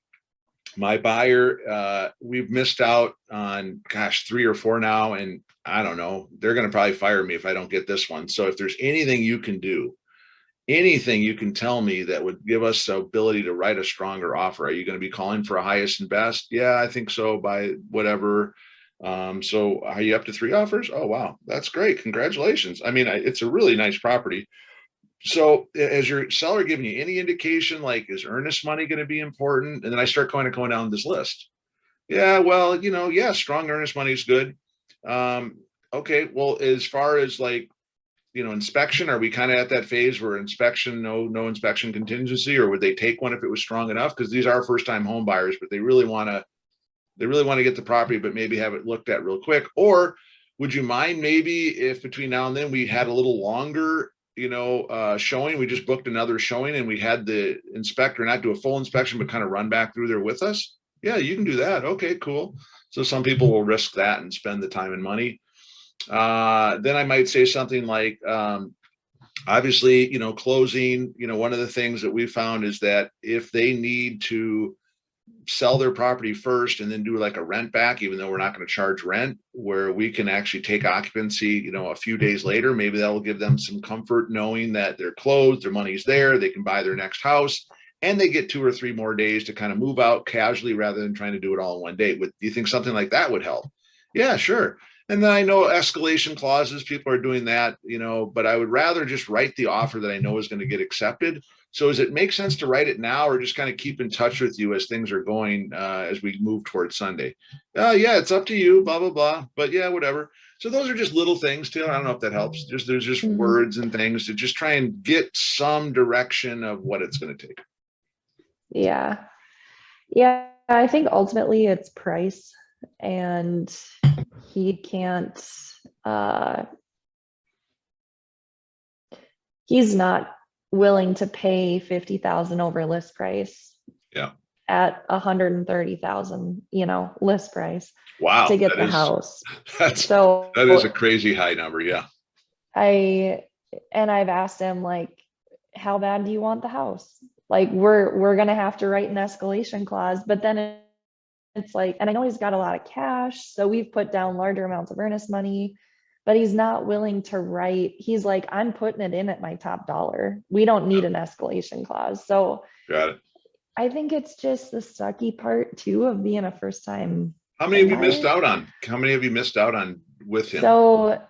My buyer, we've missed out on, 3 or 4 now, and I don't know, they're going to probably fire me if I don't get this one. So if there's anything you can do, anything you can tell me that would give us the ability to write a stronger offer. Are you going to be calling for a highest and best? Yeah, I think so, by whatever. So are you up to 3 offers? Oh, wow. That's great. Congratulations. I mean, it's a really nice property. So as your seller giving you any indication, like, is earnest money going to be important? And then I start going down this list. Yeah, well, strong earnest money is good. Okay. Well, as far as like, inspection, are we kind of at that phase where inspection, no inspection contingency, or would they take one if it was strong enough? Because these are first time home buyers, but they really want to get the property, but maybe have it looked at real quick. Or would you mind maybe if between now and then we had a little longer, showing, we just booked another showing and we had the inspector not do a full inspection, but kind of run back through there with us? Yeah, you can do that. Okay, cool. So some people will risk that and spend the time and money. Then I might say something like, obviously, closing, one of the things that we found is that if they need to sell their property first and then do like a rent back, even though we're not going to charge rent, where we can actually take occupancy, a few days later, maybe that will give them some comfort knowing that they're closed, their money's there, they can buy their next house, and they get 2 or 3 more days to kind of move out casually rather than trying to do it all in one day. Do you think something like that would help? Yeah, sure. And then I know escalation clauses, people are doing that, but I would rather just write the offer that I know is going to get accepted. So does it make sense to write it now or just kind of keep in touch with you as things are going, as we move towards Sunday? Yeah, it's up to you, blah, blah, blah. But yeah, whatever. So those are just little things, Taylor. I don't know if that helps. There's just words and things to just try and get some direction of what it's going to take. Yeah. I think ultimately it's price, and he can't, he's not willing to pay 50,000 over list price. Yeah. At 130,000, list price. Wow. To get the house. That is a crazy high number. Yeah. I've asked him, like, how bad do you want the house? Like, we're going to have to write an escalation clause, but then it's like, and I know he's got a lot of cash, so we've put down larger amounts of earnest money, but he's not willing to write. He's like, I'm putting it in at my top dollar. We don't need an escalation clause. So Got it. I think it's just the sucky part too of being a first time. How many have you missed out on? How many have you missed out on with him? So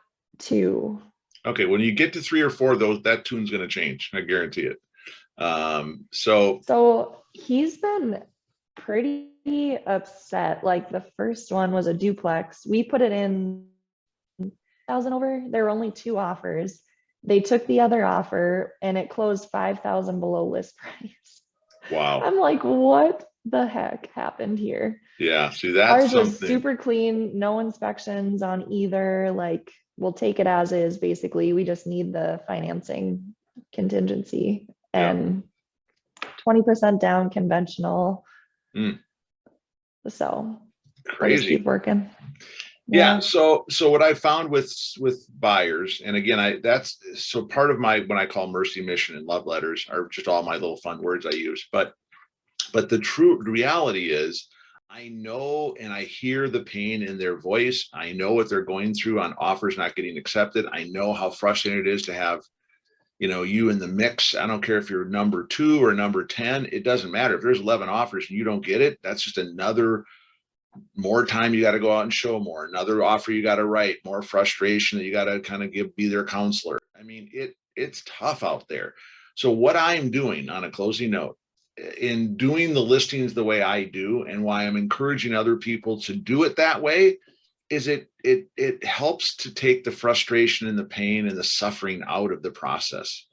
2. Okay, when you get to 3 or 4 of those, that tune's going to change. I guarantee it. So he's been pretty upset. Like the first one was a duplex. We put it in 1,000 over. There were only 2 offers. They took the other offer and it closed 5,000 below list price. wow. I'm like, what the heck happened here? Yeah, see, that's Ours was something. super clean, no inspections on either. Like, we'll take it as is. Basically, we just need the financing contingency and 20% down conventional. So we'll just Crazy. keep working. Yeah. So what I found with buyers, and again, that's so part of my, when I call mercy mission and love letters are just all my little fun words I use. But the true reality is I know, and I hear the pain in their voice. I know what they're going through on offers not getting accepted. I know how frustrating it is to have, you in the mix. I don't care if you're number 2 or number 10, it doesn't matter. If there's 11 offers and you don't get it, that's just another more time you got to go out and show more, another offer you got to write, more frustration that you got to kind of be their counselor. I mean, it's tough out there. So what I'm doing on a closing note, in doing the listings the way I do, and why I'm encouraging other people to do it that way, is it helps to take the frustration and the pain and the suffering out of the process.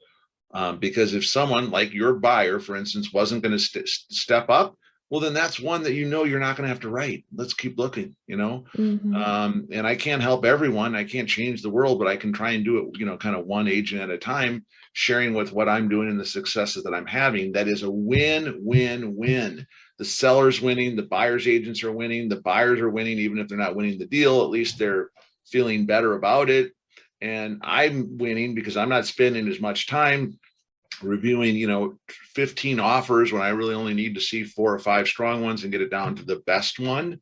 Because if someone like your buyer, for instance, wasn't going to step up, well, then that's one that you're not going to have to write. Let's keep looking, Mhm. and I can't help everyone. I can't change the world, but I can try and do it, kind of one agent at a time, sharing with what I'm doing and the successes that I'm having. That is a win-win-win. The seller's winning, the buyer's agents are winning, the buyers are winning, even if they're not winning the deal, at least they're feeling better about it. And I'm winning because I'm not spending as much time reviewing 15 offers when I really only need to see 4 or 5 strong ones and get it down to the best one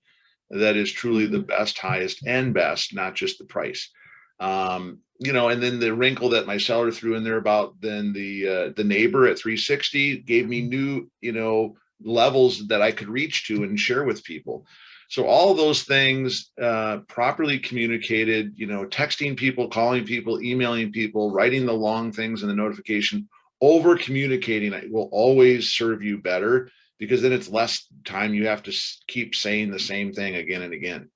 that is truly the best, highest, and best, not just the price. And then the wrinkle that my seller threw in there about then the neighbor at 360 gave me new levels that I could reach to and share with people. So all those things properly communicated, texting people, calling people, emailing people, writing the long things in the notification, over communicating will always serve you better, because then it's less time you have to keep saying the same thing again and again,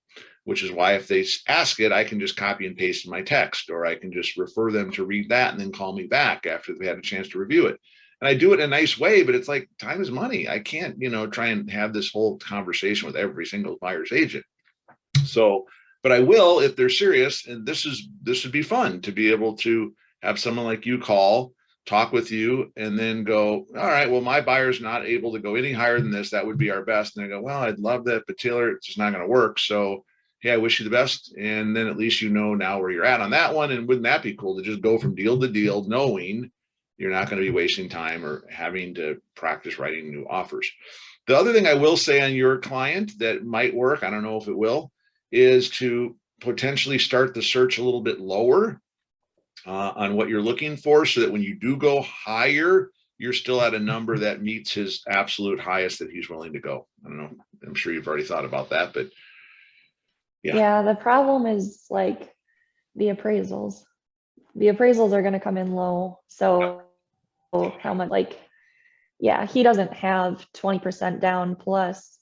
which is why if they ask it, I can just copy and paste in my text, or I can just refer them to read that and then call me back after they had a chance to review it. And I do it in a nice way, but it's like time is money. I can't, try and have this whole conversation with every single buyer's agent. So, but I will, if they're serious, and this would be fun to be able to have someone like you call, talk with you, and then go, all right, well, my buyer's not able to go any higher than this. That would be our best. And they go, well, I'd love that, but Taylor, it's just not going to work. So, hey, I wish you the best. And then at least now where you're at on that one. And wouldn't that be cool to just go from deal to deal, knowing you're not going to be wasting time or having to practice writing new offers. The other thing I will say on your client that might work, I don't know if it will, is to potentially start the search a little bit lower on what you're looking for, so that when you do go higher, you're still at a number that meets his absolute highest that he's willing to go. I don't know. I'm sure you've already thought about that, but Yeah, the problem is like the appraisals. The appraisals are going to come in low. So how much, he doesn't have 20% down plus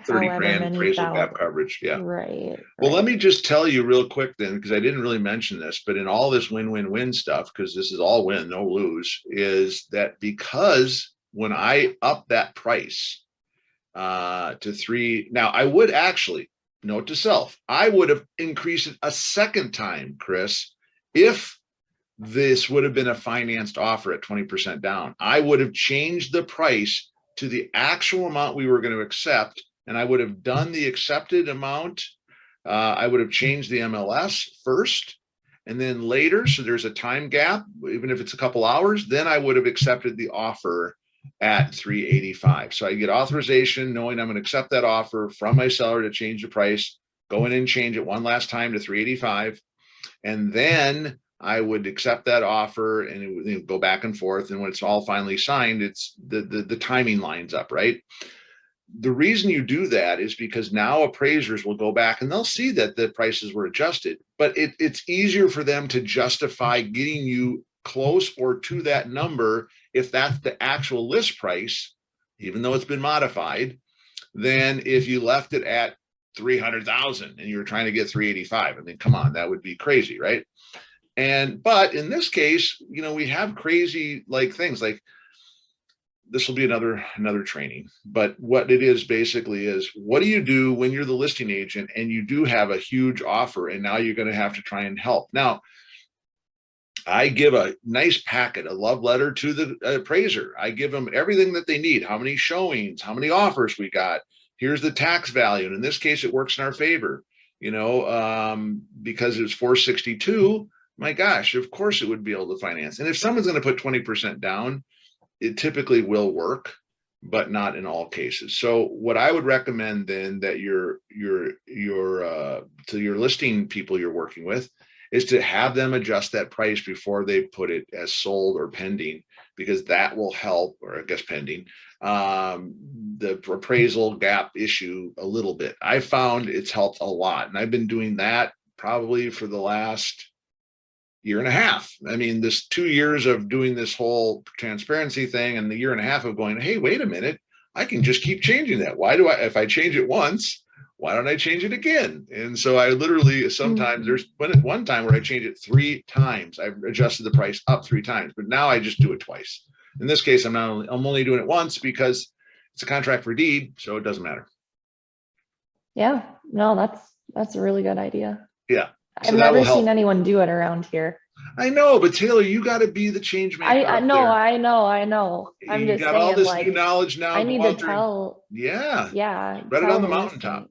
30 however grand many appraisal thousand. gap coverage. Yeah. Right. Well, let me just tell you real quick then, because I didn't really mention this, but in all this win-win-win stuff, because this is all win, no lose, is that because when I up that price to 3, now I would actually, note to self, I would have increased it a second time, Chris, if this would have been a financed offer at 20% down. I would have changed the price to the actual amount we were going to accept, and I would have done the accepted amount. I would have changed the MLS first, and then later, so there's a time gap, even if it's a couple hours, then I would have accepted the offer at 385. So I get authorization knowing I'm going to accept that offer from my seller to change the price, go in and change it one last time to 385. And then I would accept that offer and it would go back and forth. And when it's all finally signed, it's the timing lines up, right? The reason you do that is because now appraisers will go back and they'll see that the prices were adjusted, but it's easier for them to justify getting you close or to that number if that's the actual list price, even though it's been modified, than if you left it at 300,000 and you were trying to get 385. I mean, come on, that would be crazy, right? But in this case, we have crazy things like, this will be another training, but what it is basically is, what do you do when you're the listing agent and you do have a huge offer and now you're going to have to try and help? Now, I give a nice packet, a love letter to the appraiser. I give them everything that they need. How many showings, how many offers we got. Here's the tax value. And in this case, it works in our favor, because it was 462. My gosh, of course it would be able to finance. And if someone's going to put 20% down, it typically will work, but not in all cases. So what I would recommend then that to your listing people you're working with is to have them adjust that price before they put it as sold or pending, because that will help, or I guess pending, the appraisal gap issue a little bit. I found it's helped a lot. And I've been doing that probably for the last year and a half. I mean, this 2 years of doing this whole transparency thing and the year and a half of going, hey, wait a minute, I can just keep changing that. If I change it once, why don't I change it again? And so I literally, sometimes there's been one time where I changed it 3 times. I've adjusted the price up 3 times, but now I just do it twice. In this case, I'm only doing it once because it's a contract for deed, so it doesn't matter. Yeah, no, that's a really good idea. Yeah. I've never seen anyone do it around here. I know, but Taylor, you got to be the change maker. I know. I'm you just got saying, all this new knowledge now. I need to tell. Yeah. Yeah. Spread it on the mountaintop.